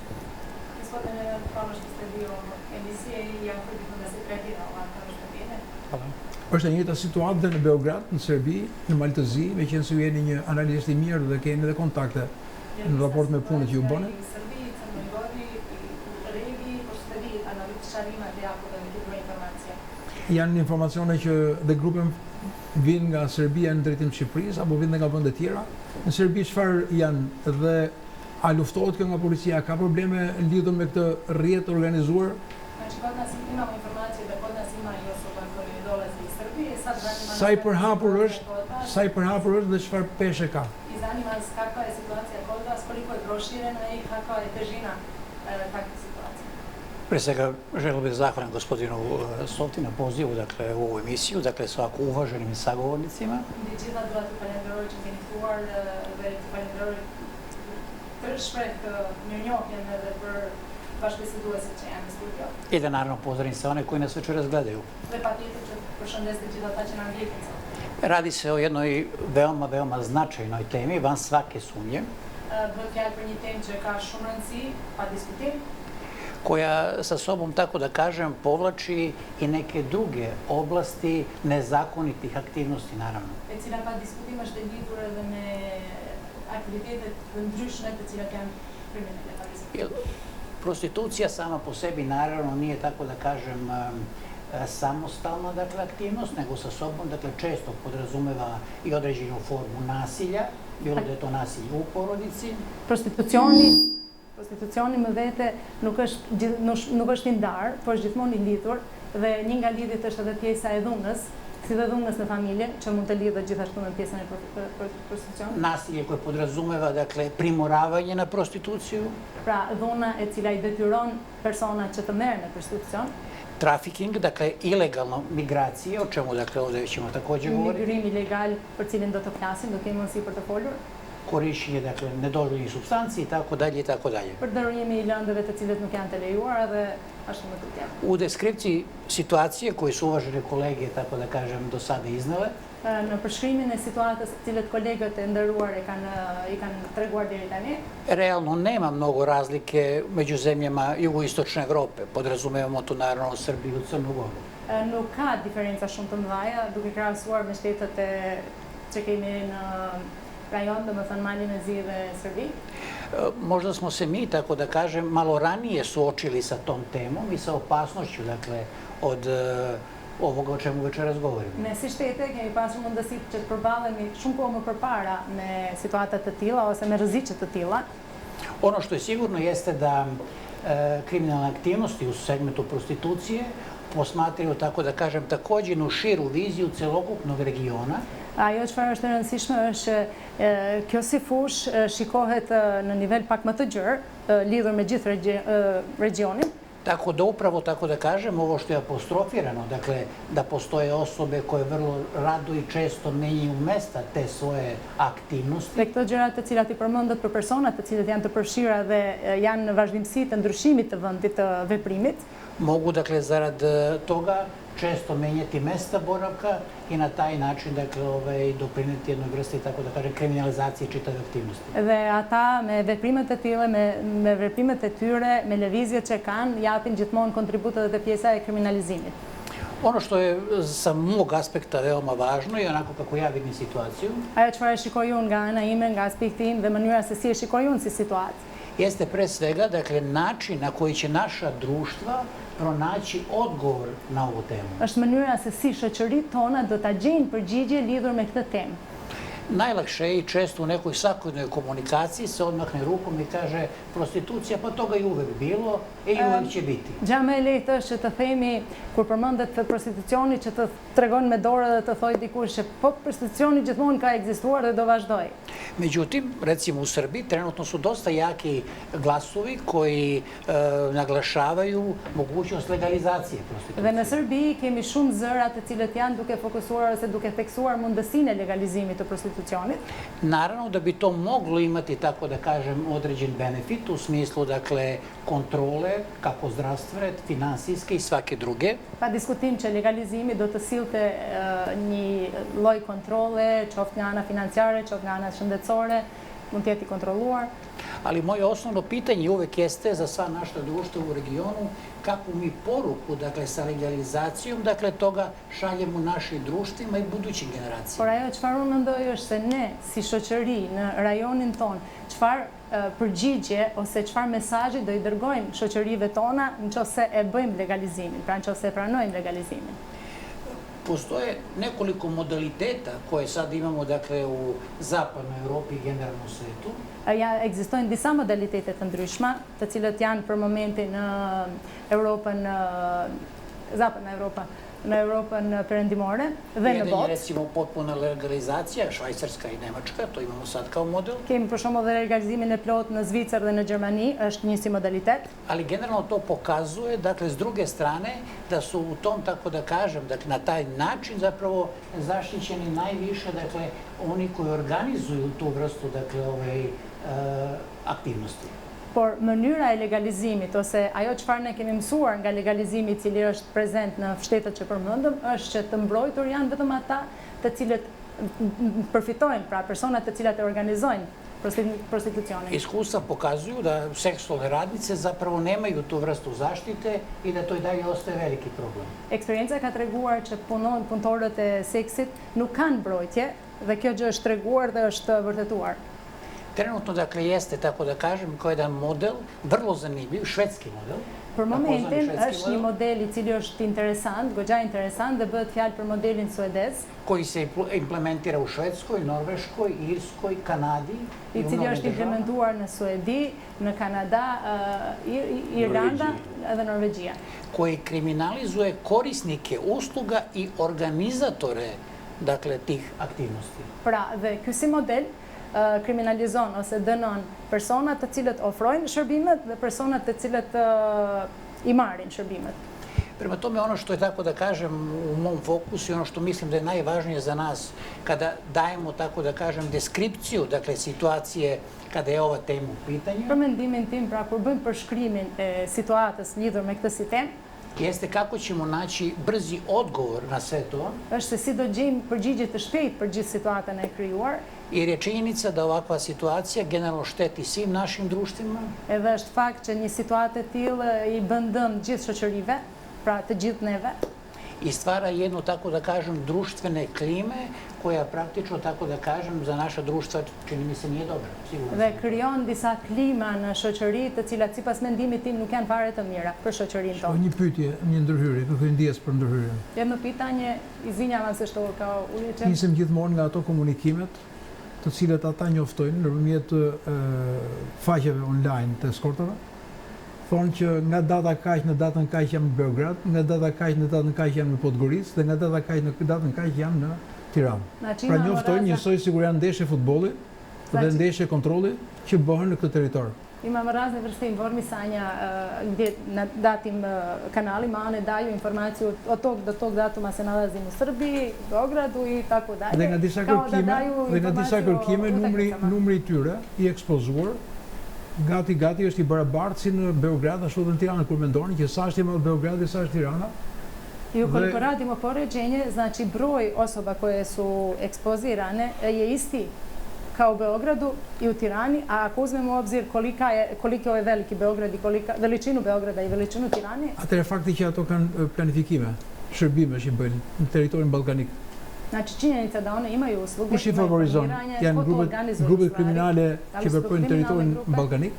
Është e njëjta situatë dhe në Beograd, në Serbi, në Maltëzi, me qenë se ju jeni një analist i mirë dhe keni edhe kontakte në raport me punët që ju bëni. Janë informacione që dhe grupe vinë nga Serbia në drejtim të Shqipërisë apo vinë nga vende tjera. Në Serbi çfarë janë dhe a luftohet kjo nga policia, ka probleme lidhur me këtë rrjet organizuar? Sa i përhapur është dhe çfarë peshe ka? I zanima nas kakva je situacija kod vas, koliko je proširena i kakva je težina takve situacije. Prije svega želio bih zahvalim gospodinu Solti na pozivu u ovu emisiju, svako uvaženim i sagovornicima. I da naravno pozdravim sve one koji nas večeras gledaju. Radi se o jednoj veoma značajnoj temi, van svake sumnje, koja sa sobom, tako da kažem, povlači i neke druge oblasti nezakonitih aktivnosti, naravno. Prostitucija sama po sebi, naravno, nije, tako da kažem, samostalna aktivnost, nego sa sobom često podrazumeva i određenu formu nasilja, bilo da je to nasilje u porodici. Prostitucioni më vete nuk është i ndarë, por është gjithmonë i lidhur dhe një nga lidhjet është edhe pjesa e dhunës, si dhe dhunës në familje, që mund të lidhet gjithashtu në pjesën e prostitucionit. Nasilje koje podrazumeva primoravanje na prostituciju. Pra dhuna e cila i detyron persona që të merren në prostitucion. Trafiking, ilegalno migracije, o čemu ovdje ćemo također govoriti. Migrim ilegal për cilin do të flasim, do kemi mundësi për të folur. Korišćenje nedozvoljenih supstanci i tako dalje i tako dalje. Përdorimi i lëndëve të cilët nuk janë të lejuara dhe ashtu më të tjerë. U deskripciji situacije koje su uvažene kolege, tako da kažem, do sada iznele, në përshkrimin e situatës të cilët kolegët e nderuar i kanë treguar deri tani, realno nema mnogo razlike među zemljama jugoistočne Evrope. Podrazumevamo tu naravno Srbiju i Crnu Goru. Nuk ka diferenca shumë të mëdha duke krahasuar me shtetet që kemi në rajon, domethënë Malin e Zi dhe Serbi. Možda smo se mi, tako da kažem, malo ranije suočili sa tom temom i sa opasnošću, od ovoga o čemu večeras govorimo. Ne si shtete kemi pasur mundësi që të përballemi shumë kohë më përpara me situata të tilla ose me rreziqe të tilla. Ono što je sigurno jeste da kriminalne aktivnosti u segmentu prostitucije posmatraju, tako da kažem, također jednu širu viziju celokupnog regiona. Ajo çfarë është e rëndësishme është që kjo si fushë shikohet në nivel pak më të gjerë, lidhur me gjithë regionin. Tako da upravo, tako da kažem, ovo što je apostrofirano, dakle, da postoje osobe koje vrlo rado i često menjaju mesta te svoje aktivnosti. Dhe këto gjërat të cilat i përmendet për personat të cilët janë të përfshira dhe janë në vazhdimsi të ndryshimit të vendit të veprimit, Mogu, dakle, zarad toga često menjati mesta boravka i na taj način, dakle, doprineti jednoj vrsti, tako da kažem, kriminalizacije čitave aktivnosti. Dhe ata me veprimet e tilla, me veprimet e tyre, me lëvizjet që kanë, japin gjithmonë kontributet dhe pjesa e kriminalizimit. Ono što je sa mog aspekta veoma važno i onako kako ja vidim situaciju, Ajo çfarë shikoj unë nga ana ime, nga aspekti im dhe mënyra se si e shikoj unë si situatë, jeste pre svega, dakle, način na koji će naša društva pronaći odgovor na ovu temu. është mënyra se si shoqëritë tona do ta gjejnë përgjigje lidhur me këtë temë. Najlakše je i često u nekoj svakodnevnoj komunikaciji se odmahne rukom i kaže prostitucija, pa toga je uvek bilo i uvek će biti. Gja më e lehtë është që të themi, kur përmendet prostitucioni, që të tregon me dorë dhe të thojë dikush që po prostitucioni gjithmonë ka egzistuar dhe do vazhdoj. Međutim, recimo u Srbiji trenutno su dosta jaki glasovi koji naglašavaju mogućnost legalizacije prostitucije. Dhe në Serbi kemi shumë zëra të cilët janë duke fokusuar ose duke theksuar mundësinë e legalizimit të prostitucionit. Naravno da bi to moglo imati, tako da kažem, određen benefit u smislu, dakle, kontrole, kako zdravstvene, finansijske i svake druge. Pa diskutim që legalizimi do të sillte një lloj kontrole, qoftë nga ana financiare, qoftë nga ana shëndetësore, mund të jetë i kontrolluar. Ali moje osnovno pitanje uvek jeste za sva naša društva u regionu kakvu mi poruku, dakle, sa legalizacijom, dakle, toga šaljemo našim društvima i budućim generacijama. Por ajo çfarë unë mendoj është se ne, si shoqëri në rajonin ton, çfarë përgjigje ose çfarë mesazhi do i dërgojmë shoqërive tona nëse e bëjmë legalizimin, pra nëse e pranojmë legalizimin. Postoje nekoliko modaliteta koje sad imamo, dakle, u zapadnoj Evropi i generalno u svetu. Ekzistojnë disa modalitete të ndryshme, të cilët janë për momentin në Europën, zapadna Evropa, në Europën perëndimore dhe në Jedan je, botë. recimo, potpuna legalizacija, Švajcarska i Nemačka, to imamo sad kao model. Kemi për shembull dhe legalizimin e plot në Zvicër dhe në Gjermani, është një si modalitet. Ali generalno to pokazuje, dakle, s druge strane, da su u tom, tako da kažem, dakle, na taj način zapravo zaštićeni najviše, dakle, oni koji organizuju tu vrstu, dakle, aktivnosti. Por mënyra e legalizimit ose ajo çfarë ne kemi mësuar nga legalizimi i cili është prezent në shtetet që përmendëm është që të mbrojtur janë vetëm ata të cilët përfitojnë, pra personat të cilat e organizojnë prostitucionin. Iskustva pokazuju da seksualne radnice zapravo nemaju tu vrstu zaštite i da to i dalje ostaje veliki problem. Eksperienca ka treguar që punëtorët e seksit nuk kanë mbrojtje dhe kjo gjë është treguar dhe është vërtetuar. Trenutno, dakle, jeste, tako da kažem, kao jedan model, vrlo zanimljiv, švedski model. Për momentin është një model i cili është interesant, goxha interesant dhe bëhet fjalë për modelin suedez, koji se implementira u Švedskoj, Norveškoj, Irskoj, Kanadi i cili është implementuar në Suedi, në Kanada, Irlanda dhe Norvegjia. Koji kriminalizuje korisnike usluga i organizatore, dakle, tih aktivnosti. Pra, dhe ky si model kriminalizon ose dënon personat të cilët ofrojnë shërbimet dhe personat të cilët i marrin shërbimet. Prema tome, ono što je, tako da kažem, u mom fokusu i ono što mislim da je najvažnije za nas kada dajemo, tako da kažem, deskripciju, dakle, situacije kada je ova tema u pitanju. Për mendimin tim, pra, kur bëjmë përshkrimin e situatës lidhur me këtë si temë, jeste kako ćemo naći brzi odgovor na sve to. Është se si do gjejmë përgjigje të shpejtë për gjithë situatën e krijuar. Jer je činjenica da ovakva situacija generalno šteti svim našim društvima. Edhe është fakt që një situatë e tillë i bën dëm gjithë shoqërive, pra të gjithë neve. I stvara jednu, tako da kažem, društvene klime koja praktično, tako da kažem, za naša društva čini mi se nije dobra. Dhe krijon disa klima në shoqëri të cilat sipas mendimit tim nuk janë fare të mira për shoqërinë tonë. Një pyetje, një ndërhyrje, kërkoj ndjes për ndërhyrjen. Jedno pitanje, izvinjavam se što kao uličem. Nisim gjithmonë nga ato komunikimet të cilat ata njoftojnë nëpërmjet faqeve online të eskortave. Thonë që nga data kaq në datën kaq jam në Beograd, nga data kaq në datën kaq jam në Podgoricë dhe nga data kaq në datën kaq jam në Tiranë. Pra njoftojnë njësoj sigur janë ndeshje futbolli dhe ndeshje kontrolli që bëhen në këtë territor. Imamo razne vrste informisanja gdje datim kanalima, one daju informaciju od tog do tog datuma se nalazim u Srbiji, Beogradu i tako dalje. Dhe nga disa kërkime numri i tyre i ekspozuar gati është i barabartë si në Beograd ashtu edhe në Tiranë, kur mendoni që sa është i madh Beogradi, sa është Tirana. I ukoliko radimo poređenje, znači broj osoba koje su ekspozirane je isti kao u Beogradu i u Tirani, a ako uzmemo u obzir koliko je veliki Beograd i veličinu Beograda i veličinu Tirane... Atëre fakti që ato kanë planifikime, shërbime që bëjnë në teritorin ballkanik. Znači činjenica da one imaju usluge, kush i favorizon? Janë grupet kriminale që veprojnë në teritorin ballkanik?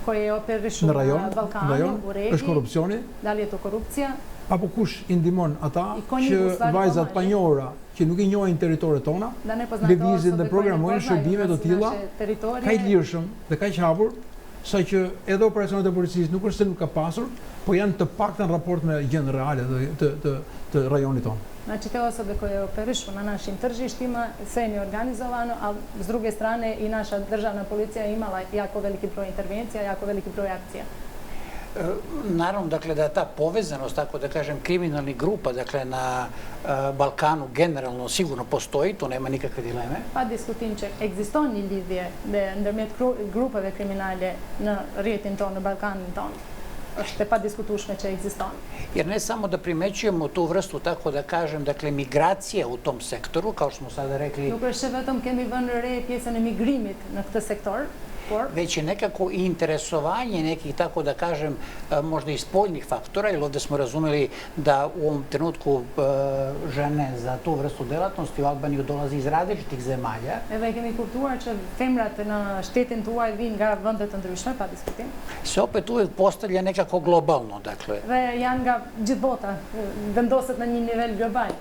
Koje operišu në Balkanu, u regiji? Është korupcioni? Da li je to korupcija? Apo kush i ndihmon ata që vajzat pa njohura që nuk i njohin territoret tona, lëvizin dhe programojnë shërbime të tilla, kaq lirshëm dhe kaq hapur, saqë edhe operacionet e policisë nuk është se nuk ka pasur, po janë të paktën raport me gjendën reale të rajonit tonë. Znači te osobe koje operišu na našim tržištima, sve je organizovano, a s druge strane i naša državna policija je imala jako veliki broj intervencija, jako veliki broj akcija. Naravno, dakle, da ta povezanost, tako da kažem, kriminalnih grupa, dakle, na Balkanu generalno sigurno postoji, tu nema nikakve dileme. Pa diskutim që ekziston një lidhje dhe ndërmjet grupeve kriminale në rjetin tonë, në Balkanin tonë. Është e pa diskutueshme që ekziston. Jer ne samo da primećujemo tu vrstu, tako da kažem, dakle, migracije u tom sektoru, kao što smo sada rekli... Nuk është që vetëm kemi vënë re pjesën e migrimit në këtë sektor, već je nekako i interesovanje nekih, tako da kažem, možda i spoljnih faktora, jer ovdje smo razumeli da u ovom trenutku žene za tu vrstu delatnosti u Albaniju dolazi iz različitih zemalja. Edhe kemi kuptuar që femrat në shtetin tuaj vinë nga vende të ndryshme, pa diskutim. Se opet uvek postavlja nekako globalno, dakle. Dhe janë nga gjithë bota, vendoset na një nivel global.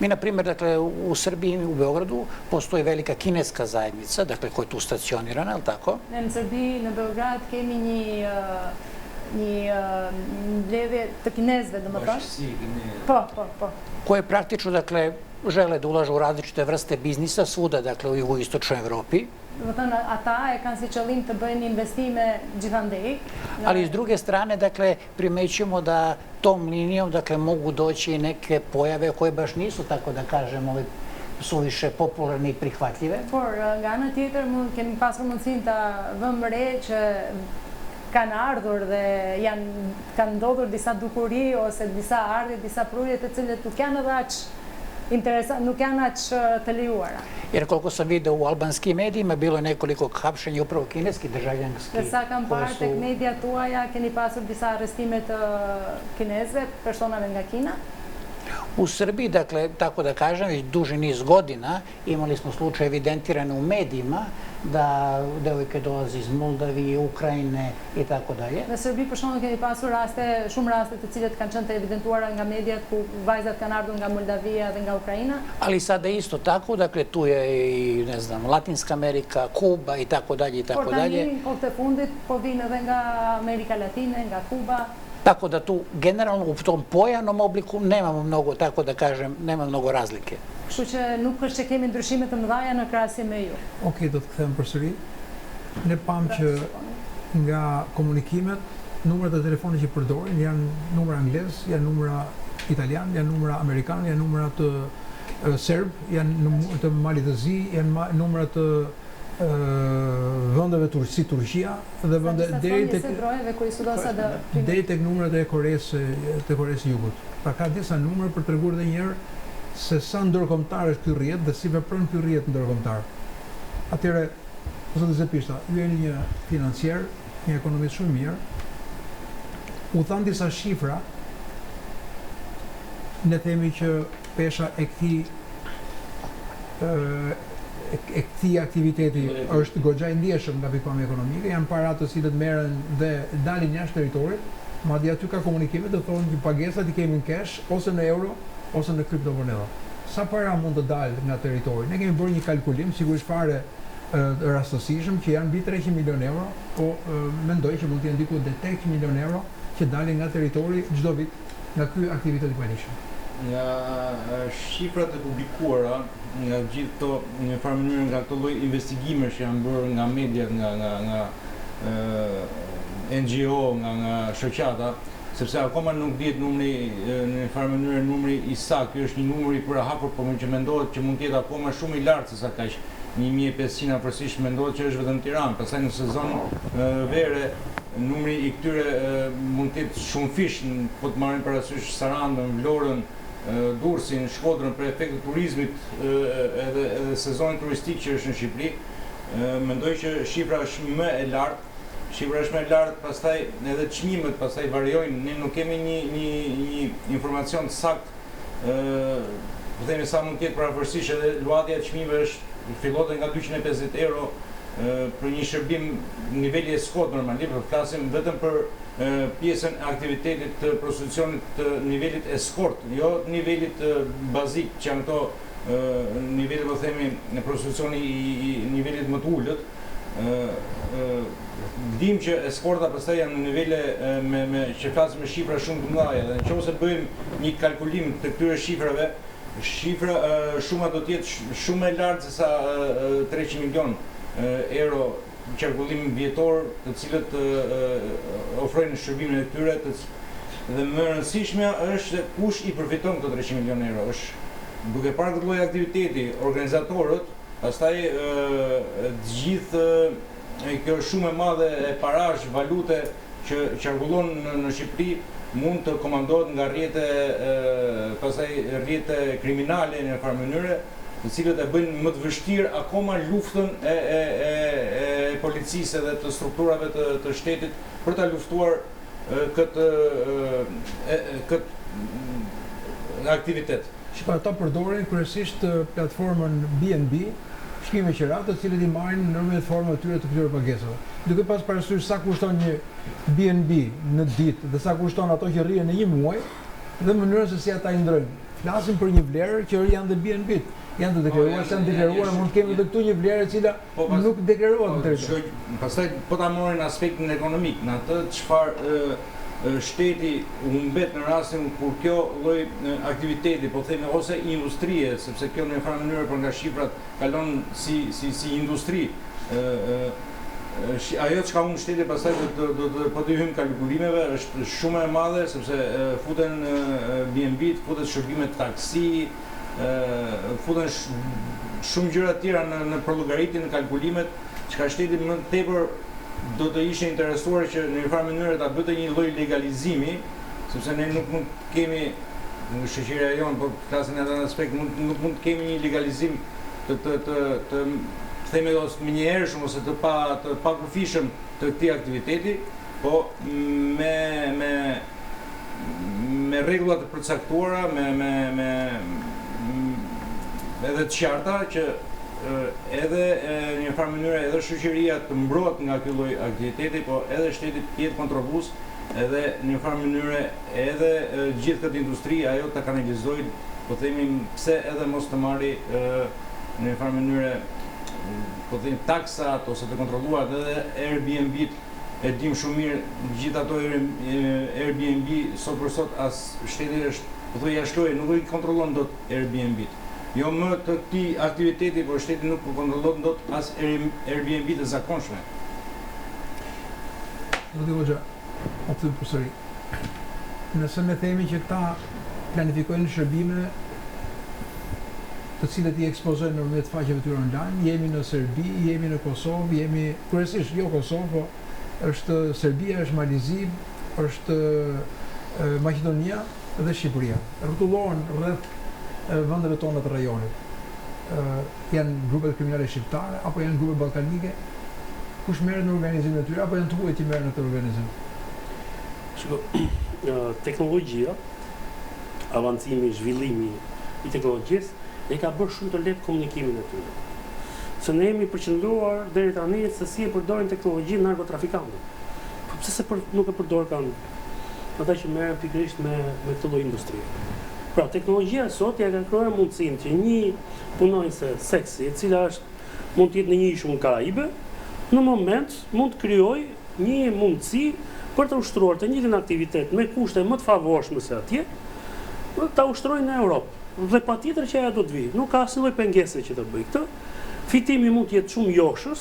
Mi, na primjer, dakle, u Srbiji i u Beogradu postoji velika kineska zajednica, dakle, koja je tu stacionirana, je li tako? Ne, në Srbiji, në Beograd, kemi një mbledhje të kinezve, dhe më thonë. Po. Koje praktično, dakle, žele da ulažu u različite vrste biznisa svuda, dakle, u jugoistočnoj Evropi. Dhe thënë, ata e kanë si qëllim të bëjnë investime gjithandej. Ali s druge strane, dakle, primećujemo da tom linijom, dakle, mogu doći neke pojave koje baš nisu, tako da kažemo, suviše popularne i prihvatljive. Por, nga ana tjetër, kemi pasur mundësinë të vëmë re që kanë ardhur dhe kanë ndodhur disa dukuri ose disa ardhje, disa prurje të cilët nuk janë edhe aq interesant, nuk janë aq të lejuara. Jer koliko sam video u albanskim medijima, bilo je nekoliko hapšenja upravo kineskih državljanskih. Dhe sa kam parë tek media tuaja, keni pasur disa arrestime të kinezve, personave nga Kina. U Srbiji, dakle, tako da kažem, već duži niz godina imali smo slučaj evidentirane u medijima da devojke dolaze iz Moldavije, Ukrajine i tako dalje. Në Serbi, për shembull, kemi pasur shumë raste të cilët kanë qenë të evidentuara nga mediat ku vajzat kanë ardhur nga Moldavija dhe nga Ukrajina. Ali sada isto tako, dakle, tu je i, ne znam, Latinska Amerika, Kuba i tako dalje i tako dalje. Por tani, kohët e fundit, po vinë edhe nga Amerika Latine, nga Kuba. Tako da tu generalno u tom pojavnom obliku nemamo mnogo, tako da kažem, nema mnogo razlike. Kështu që nuk është që kemi ndryshime të mëdha në krahasim me ju. Okej, do të kthehem përsëri. Ne pam që nga komunikimet, numrat e telefonit që përdorin janë numra anglez, janë numra italian, janë numra amerikan, janë numra të serb, janë të Malit të Zi, janë numra të vendeve si Turqia dhe vende deri tek numrat e Koresë Jugut. Pra ka disa numra për treguar edhe një herë se sa ndërkombëtar është ky rrjet dhe si vepron ky rrjet ndërkombëtar. Atëherë, zotë Zepishta, ju jeni një financier, një ekonomist shumë mirë. U than disa shifra, ne themi që pesha e këtij aktiviteti është goxha i ndjeshëm nga pikpamja ekonomike, janë para të cilët merren dhe dalin jashtë territorit, madje aty ka komunikime të thonë që pagesat i kemi në cash ose në euro ose në kriptomoneda. Sa para mund të dalë nga territori? Ne kemi bërë një kalkulim, sigurisht fare rastësishëm, që janë mbi 300 milion euro, po mendoj që mund të jenë diku deri 800 milion euro që dalin nga territori çdo vit nga ky aktivitet i paniqshëm. Nga shifrat e publikuara, nga gjithë këto, në farë mënyrë nga këto lloj investigime që janë bërë nga media, nga NGO, nga shoqata, sepse akoma nuk dihet numri në një farë mënyrë numri i saktë. Ky është një numër i përhapur, por që mendohet që mund të jetë akoma shumë i lartë se sa kaq. 1500 afërsisht mendohet që është vetëm Tiranë. Pastaj në sezon vere numri i këtyre mund të jetë shumë fish, po të marrim parasysh Sarandën, Vlorën, Durrësin, Shkodrën për efekt të turizmit edhe sezonin turistik që është në Shqipëri. Mendoj që shifra është më e lartë. Shifra është më e lartë, pastaj edhe çmimet pastaj variojnë. Ne nuk kemi një informacion të saktë, po themi sa mund të jetë paravorësisht, edhe luatja e çmimeve fillohet nga 250 euro për një shërbim niveli eskort normalisht, por flasim vetëm për pjesën e aktivitetit të prostitucionit të nivelit eskort, jo nivelit bazik, që janë këto nivelet, po themi, në prostitucioni i nivelit më të ulët. Dim që eskorta pastaj janë në nivele që flasim me shifra shumë të mëdha, dhe nëse bëjmë një kalkulim të këtyre shifrave, shifra shuma do të jetë shumë e lartë se sa 300 milion euro qarkullim vjetor, të cilët ofrojnë shërbimin e tyre, dhe më rëndësishmja është kush i përfiton këto 300 milion euro. Është duke parë këtë lloj aktiviteti, organizatorët, pastaj të gjithë kjo shumë e madhe e parash, valute që qarkullon në Shqipëri mund të komandohet nga rrjete kriminale në farë mënyre, të cilët e bëjnë më të vështirë akoma luftën e policisë dhe të strukturave të shtetit për ta luftuar këtë aktivitet. Ata përdorin kryesisht platformën BNB, shkime qerat, të cilët i marrin në nëpërmjet formave të tyre të këtyre pagesave. Duke pas parasysh sa kushton një BNB në ditë dhe sa kushton ato që rrihen në një muaj dhe mënyrën se si ata i ndrojnë. Flasim për një vlerë që janë dhe BNB-t. Janë të deklaruar, se janë deklaruar, mund të kemi edhe këtu një vlerë e cila nuk deklarohet në territor. Pastaj po ta marrin aspektin ekonomik, në atë çfarë shteti humbet në rastin kur kjo lloj aktiviteti, po themi ose industrie, sepse kjo në një farë mënyrë për nga shifrat kalon si industri. Ajo çka mund shteti pastaj po të hym kalkulimeve është shumë e madhe, sepse futen BNB-t, futet shërbimet taksi, futen shumë gjëra të tjera në përllogaritin, në kalkulimet, çka shteti më tepër do të ishte interesuar që në një farë mënyrë ta bëte një lloj legalizimi, sepse ne nuk kemi në shoqëria jonë, por flasin në atë aspekt, nuk mund të kemi një legalizim të themi ose më njerëzshëm ose të pakufishëm të këtij aktiviteti, po me rregulla të përcaktuara, edhe të qarta që edhe në një farë mënyrë edhe shoqëria të mbrohet nga ky lloj aktiviteti, po edhe shteti të jetë kontrollues, edhe në një farë mënyrë edhe gjithë këtë industri ajo ta kanalizojë, po themi pse edhe mos të marri në një farë mënyrë, po themi taksat ose të kontrolluar edhe Airbnb-t e dim shumë mirë, gjithë ato Airbnb sot për sot as shteti është, po thoj jashtoi, nuk i kontrollon dot Airbnb-t. Jo më të këtij aktiviteti, por shteti nuk kontrollon dot as Airbnb të zakonshme. Do të thotë, o të përsëri. Nëse ne themi që këta planifikojnë shërbime të cilët i ekspozojnë nëpërmjet faqeve tyre online, jemi në Serbi, jemi në Kosovë, jemi kryesisht jo Kosovë, po është Serbia, është Malizi, është Maqedonia dhe Shqipëria. Rrotullohen rreth vendeve tona të rajonit. Janë grupet kriminale shqiptare apo janë grupe ballkanike? Kush merret në organizimin e tyre apo janë të huaj që merren në këtë organizim? Teknologjia, avancimi, zhvillimi i teknologjisë e ka bërë shumë të lehtë komunikimin e tyre. Se ne jemi përqendruar deri tani se si e përdorin teknologjinë narkotrafikantët. Po pse nuk e përdorin ata që merren pikërisht me këtë lloj industrie? Pra, teknologjia sot ja ka krijuar mundësinë që një punonjëse seksi, e cila mund të jetë në një ish në Karaibe, në moment mund të krijojë një mundësi për të ushtruar të njëjtin aktivitet me kushte më të favorshme se atje, ta ushtrojnë në Europë. Dhe patjetër që ajo do të vijë. Nuk ka asnjë lloj pengese që të bëjë këtë. Fitimi mund të jetë shumë joshës,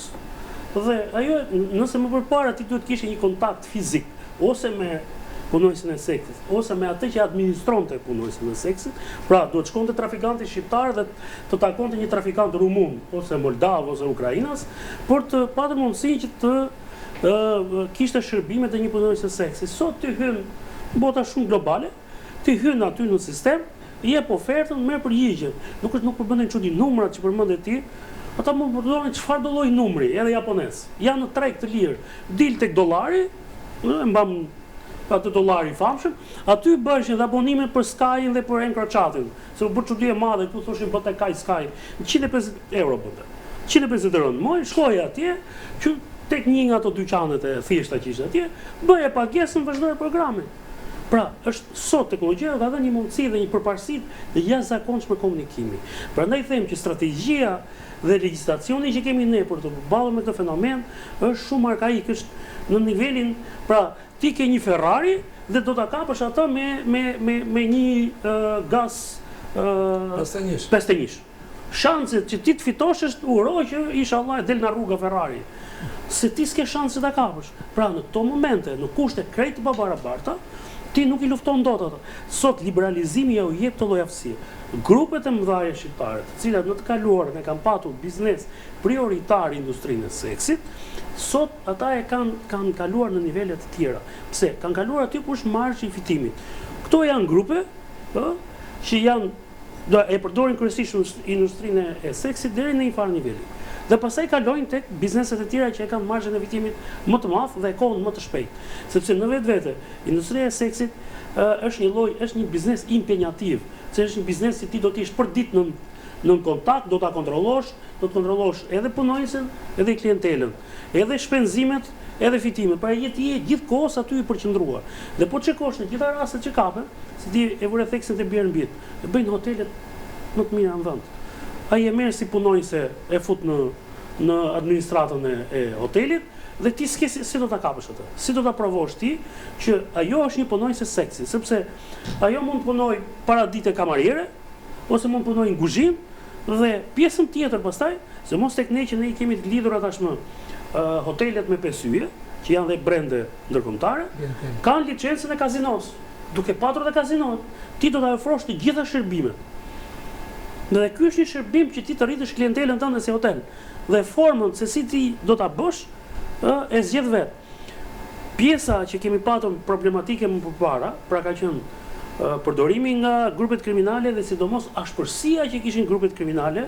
Dhe ajo, nëse më përpara ti duhet kishe një kontakt fizik, ose me punojësin e seksit, ose me atë që administronte punojësin e seksit, pra duhet shkonte trafikanti shqiptar dhe të takonte një trafikant rumun, ose moldav, ose ukrainas, për të patur mundësi që të kishte shërbimet e një punojës e seksit. Sot ti hyn bota shumë globale, ti hyn aty në sistem, jep ofertën, merr përgjigjen. Nuk përbënden çudi numrat që përmendë ti. Ata më përdorin çfarë do lloj numri, edhe japonez. Janë në treg të lirë. Dil tek dollari, mbam atë dollari i famshëm, aty bëshin dhe abonime për Sky-in dhe për Encrochatin. Se u bë çudi e madhe, këtu thoshin bëte kaj Sky, 150 euro bëte. 150 euro në muaj, shkoj atje, që tek një nga ato dyqanet e thjeshta që ishte atje, bëje pagesën, vazhdoi programin. Pra, është sot teknologjia ka dhënë një mundësi dhe një përparësi të jashtëzakonshme komunikimi. Prandaj them që strategjia dhe legjislacioni që kemi ne për të përballur me këtë fenomen është shumë arkaik, është në nivelin, pra, ti ke një Ferrari dhe do ta kapësh atë me një gaz pestenish. Shanset që ti të fitosh është uroj që inshallah del nga rruga Ferrari. Se ti s'ke shanse ta kapësh. Pra në këto momente, në kushte krejt të barabarta, ti nuk i lufton dot ato. Sot liberalizimi ja u jep të lloj aftësie. Grupet e mëdha shqiptare, të cilat në të kaluarën e kanë patur biznes prioritar industrinë e seksit, sot ata e kanë kaluar në nivele të tjera. Pse? Kanë kaluar aty ku është margji i fitimit. Këto janë grupe që e përdorin kryesisht industrinë e seksit deri në një farë niveli. Dhe pastaj kalojnë tek bizneset e tjera që e kanë margjën e fitimit më të madh dhe kohën më të shpejtë. Sepse në vetvete industria e seksit është një biznes impenjativ, se është një biznes që ti do të jesh për ditë në kontakt, do ta kontrollosh, edhe punojësin, edhe klientelën, edhe shpenzimet, edhe fitimet. Pra je gjithkohës aty i përqendruar. Dhe po çekosh në gjitha rastet që kapen, si ti e vure theksin te Airbnb, e bëjnë hotelet më të mira në vend. Ai e merr si punonjëse, e fut në administratën e hotelit dhe ti s'ke si do ta kapësh atë. Si do ta provosh ti që ajo është një punonjëse seksi, sepse ajo mund të punojë para ditë kamariere ose mund të punojë në kuzhinë dhe pjesën tjetër pastaj, se mos tek ne që ne i kemi të lidhura tashmë hotelet me pesyje, që janë dhe brende ndërkombëtare, kanë licencën e kazinos. Duke patur dhe kazinon, ti do ta ofrosh të gjitha shërbimet. Dhe ky është një shërbim që ti të rritësh klientelën tënde si hotel. Dhe formën se si ti do ta bësh, e zgjedh vet. Pjesa që kemi patur problematike më përpara, pra ka qenë përdorimi nga grupet kriminale dhe sidomos ashpërsia që kishin grupet kriminale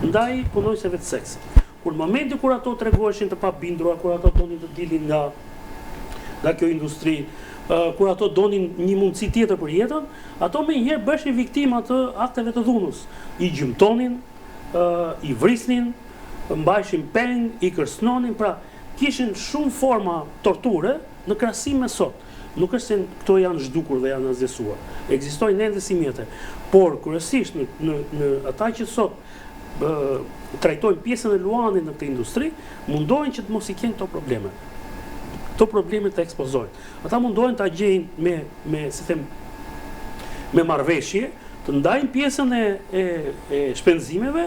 ndaj punonjësve të seksit. Kur momenti kur ato tregueshin të pabindura, kur ato donin të dilin nga kjo industri, kur ato donin një mundësi tjetër për jetën, ato me njëherë bëshin viktima të akteve të dhunës. I gjymtonin, i vrisnin, mbajshin peng, i kërcënonin, pra kishin shumë forma torture në krahasim me sot. Nuk është se këto janë zhdukur dhe janë azjesuar. Ekzistojnë ende si mjete, por kryesisht në ata që sot trajtojnë pjesën e luanit në këtë industri, mundohen që të mos i kenë këto probleme. Këto probleme të ekspozojnë. Ata mundohen ta gjejnë me marrëveshje, të ndajnë pjesën e shpenzimeve,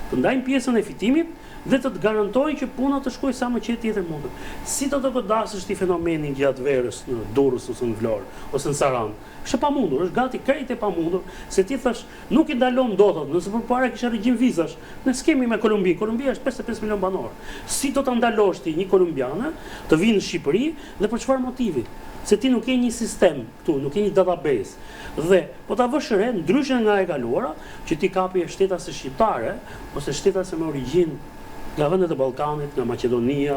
të ndajnë pjesën e fitimit dhe të garantojnë që puna të shkojë sa më qetë tjetër mundë. Si do të godasësh ti fenomenin gjatë verës në Durrës ose në Vlorë ose në Saranë? Është e pamundur, është gati krejt e pamundur, se ti thash nuk i ndalon dot, nëse përpara kisha regjim vizash. Ne skemi me Kolumbi. Kolumbia është 55 milion banor. Si do ta ndalosh ti një kolumbiane të vinë në Shqipëri dhe për çfarë motivi? Se ti nuk ke një sistem këtu, nuk ke një database. Dhe po ta vësh re, ndryshe nga e kaluara, që ti kapi shtetase shqiptare ose shtetase me origjinë nga vendet e Ballkanit, nga Maqedonia,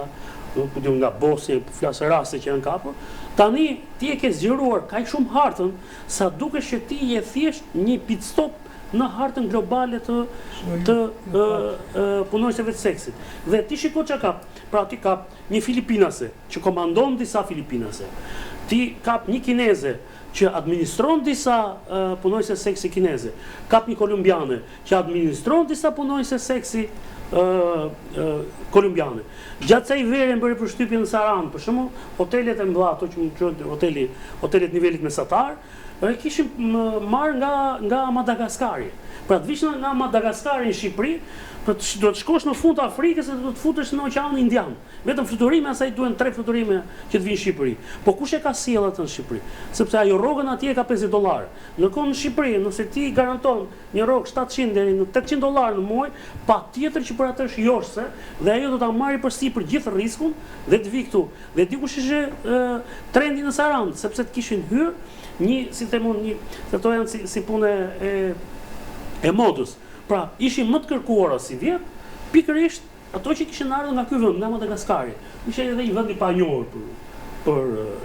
nga Bosnia, flasë raste që janë kapur. Tani ti e ke zgjeruar kaq shumë hartën sa dukesh që ti je thjesht një pit stop në hartën globale të punonjësve të seksit. Dhe ti shiko çka kap. Pra ti kap një filipinase që komandon disa filipinase. Ti kap një kineze që administron disa punonjëse seksi kineze. Kap një kolumbiane që administron disa punonjëse seksi kolumbiane. Gjatë kësaj vere bëri përshtypje në Saranë, për shembull, hotelet e mëdha, ato që hotelet nivelit mesatar, kishin marrë nga Madagaskari. Pra të vish nga Madagaskari në Shqipëri, do të shkosh në fund të Afrikës dhe do të futesh në Oqeanin Indian. Vetëm fluturime asaj duhen 3 fluturime që të vinë në Shqipëri. Po kush e ka sjellë atë në Shqipëri? Sepse ajo rrogën atje ka $50. Ndërkohë në Shqipëri, nëse ti garanton një rrogë 700 deri në $800 në muaj, patjetër që për atë është joshse dhe ajo do ta marrë përsipër gjithë rrezikun dhe të vi këtu. Dhe dikush ishte trendi në Sarandë, sepse të kishin hyrë një, si themon, një, ato janë si punë e modës. Pra, ishin më të kërkuara si vjet, pikërisht ato që kishin ardhur nga ky vend, nga Madagaskari. Ishte edhe një vend i panjohur për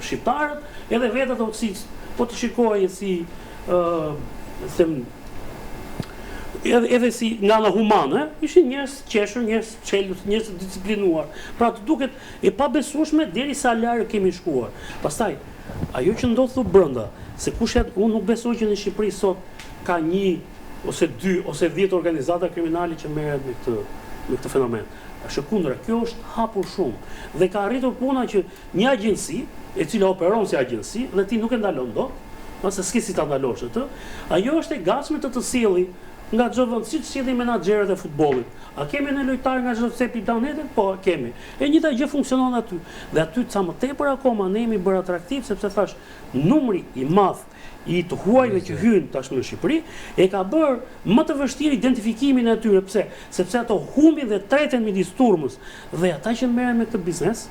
shqiptarët, edhe vetë ato si po të shikoje si edhe si nga ana humane, ishin njerëz qeshur, njerëz çelës, njerëz të disiplinuar. Pra të duket e pabesueshme derisa larg kemi shkuar. Pastaj, ajo që ndodh këtu brenda, se unë nuk besoj që në Shqipëri sot ka 1 ose 2 ose 10 organizata kriminale që merret me këtë fenomen. Është kundra, kjo është hapur shumë dhe ka arritur puna që një agjenci, e cila operon si agjenci dhe ti nuk e ndalon dot, ose s'ke si ta ndalosh atë, ajo është e gatshme të sjellë nga çdo vend, siç sjellin menaxherët e futbollit. A kemi në lojtar nga çdo cep i planetit? Po, kemi. E njëjta gjë funksionon aty. Dhe aty sa më tepër akoma ne jemi bërë atraktiv sepse thash numri i madh i të huajve që hyjnë tashmë në Shqipëri e ka bërë më të vështirë identifikimin e tyre. Pse? Sepse ato humbin dhe treten midis turmës dhe ata që merren me këtë biznes,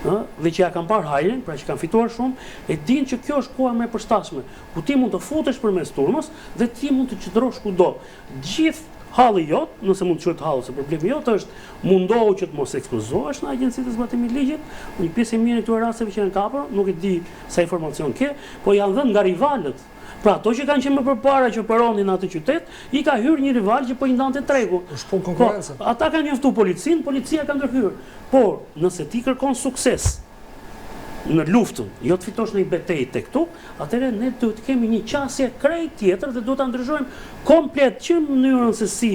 dhe që ja kanë parë hajrin, pra që kanë fituar shumë, e dinë që kjo është koha më e përshtatshme, ku ti mund të futesh përmes turmës dhe ti mund të qëndrosh kudo. Gjithë halli jot, nëse mund të quhet hall, se problemi jot është mundohu që të mos ekspozohesh në agjencitë të zbatimit të ligjit. Një pjesë e mirë e këtyre rasteve që janë kapur, nuk e di sa informacion ke, po janë dhënë nga rivalët. Pra ato që kanë qenë më përpara që operonin në atë qytet, i ka hyrë një rival që po i ndante tregun. Është punë konkurrence. Ata kanë njoftuar policinë, policia ka ndërhyrë. Por nëse ti kërkon sukses në luftën, jo të fitosh në një betejë tek këtu, atëherë ne duhet të kemi një qasje krejt tjetër dhe duhet ta ndryshojmë komplet që në mënyrën se si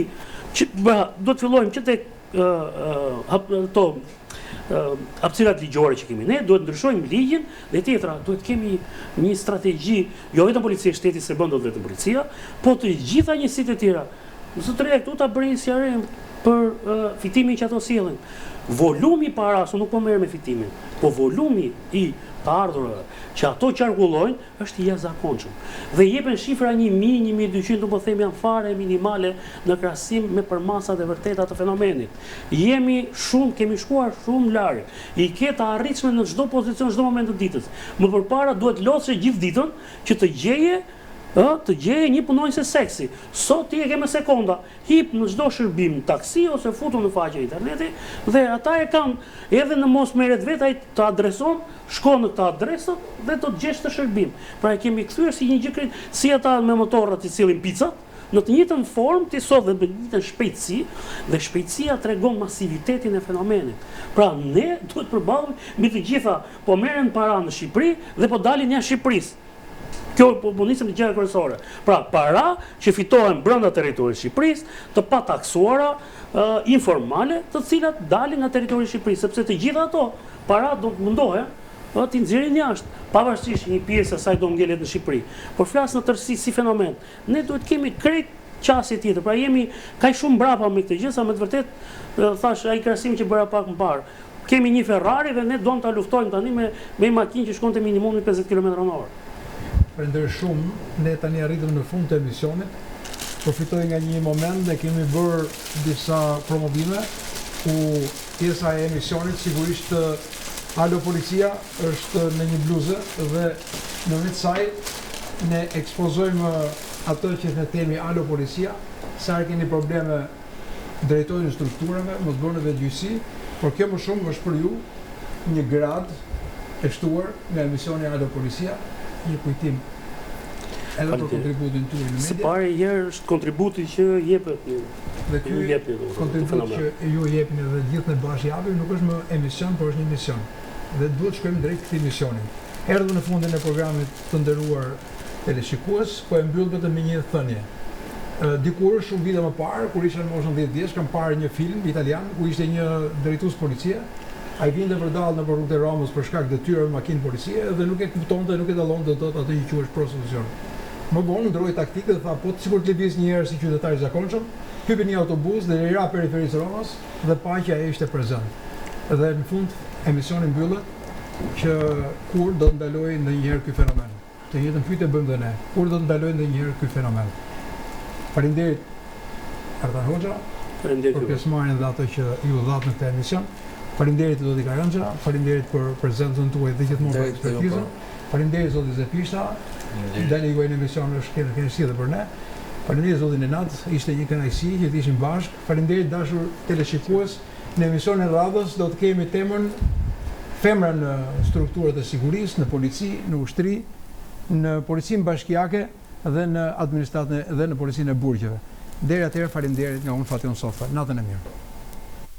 do të fillojmë që tek hapësirat ligjore që kemi ne, duhet ndryshojmë ligjin dhe tjetra, duhet kemi një strategji, jo vetëm policia e shtetit se bën dot vetëm policia, po të gjitha njësitë e tjera. Nëse të këtu ta bëjnë sjarem për fitimin që ato sjellin. Volumi paras, nuk po merr me fitimin, po volumi i të ardhurave që ato qarkullojnë është i jashtëzakonshëm. Dhe jepen shifra 1000, 1200, nuk po them janë fare minimale në krahasim me përmasat e vërteta të fenomenit. Kemi shkuar shumë larg. I ke të arritshme në çdo pozicion, çdo moment të ditës. Më përpara duhet lodhësh gjithë ditën që të gjeje një punonjëse seksi. Sot ti e ke me sekonda, hip në çdo shërbim, taksi ose futu në faqe interneti dhe ata e kanë edhe në mos merret vet ai të adreson, shkon në këtë adresë dhe do të gjesh të shërbim. Pra e kemi kthyer si një gjë si ata me motorrat i sillin pica, në të njëjtën formë ti sot dhe me të njëjtën shpejtësi, dhe shpejtësia tregon masivitetin e fenomenit. Pra ne duhet përballemi me të gjitha, po merren para në Shqipëri dhe po dalin jashtë Shqipërisë. Kjo po nisëm të gjëra kryesore. Pra para që fitohen brenda territorit të Shqipërisë, të pataksuara, informale, të cilat dalin nga territori i Shqipërisë, sepse të gjitha ato para do të mundohen ti nxjerrin jashtë, pavarësisht një pjesë e saj do ngjelet në Shqipëri. Por flas në tërësi si fenomen. Ne duhet kemi krejt qasje tjetër. Pra jemi kaq shumë mbrapa me këtë gjë sa me të vërtet thash ai krahasim që bëra pak më parë. Kemi një Ferrari dhe ne duam ta luftojmë tani me një makinë që shkon te minimumi 50 km/h. Përndër shumë, ne tani arritëm në fund të emisionit, përfitoj nga një moment dhe kemi bërë disa promovime, ku pjesa e emisionit sigurisht Alo Policia është në një bluzë dhe në vetë saj ne ekspozojmë atë që ne themi Alo Policia, sa keni probleme drejtojnë strukturave, mos bëni vetë gjyqësi, por kjo më shumë është për ju një grad e shtuar nga emisioni Alo Policia, një kujtim edhe për kontributin tuaj në media. Së pari herë është kontributi që jepet dhe ky kontribut që ju jepni dhe gjithë në bashkë japim nuk është më emision, por është një mision. Dhe duhet shkojmë drejt këtij misioni. Erdhëm në fundin e programit të nderuar teleshikues, po e mbyll vetëm me një thënie. Dikur shumë vite më parë, kur isha në moshën 10 vjeç, kam parë një film italian ku ishte një drejtues policie. Ai vinte vërdall në rrugën e Romës për shkak detyrave makinë policie dhe nuk e kuptonte, nuk e dallonte dot atë që quhet prostitucion. Më vonë ndroi taktikë dhe tha po sikur të lëviz një herë si qytetar i zakonshëm, hypi një autobus dhe lira periferisë Romës dhe pa që ai ishte prezant. Dhe në fund emisioni mbyllet që kur do të ndalojë ndonjëherë ky fenomen. Të njëjtën pyetje bëjmë dhe ne. Kur do të ndalojë ndonjëherë ky fenomen? Faleminderit Artan Hoxha për pjesëmarrjen dhe ato që ju dhat në këtë emision. Faleminderit Zoti Karanja, faleminderit për prezencën tuaj dhe gjithmonë për ekspertizën. Faleminderit Zoti Zepishta. Dali juaj në emision është kënaqësi edhe për ne. Faleminderit Zoti Nenad, ishte një kënaqësi që të ishim bashkë. Faleminderit dashur teleshikues. Në emisionin e radhës do të kemi temën femra në strukturat e sigurisë, në polici, në ushtri, në policinë bashkiake dhe në administratën dhe në policinë e burgjeve. Deri atëherë faleminderit nga unë Fation Sofa. Natën e mirë.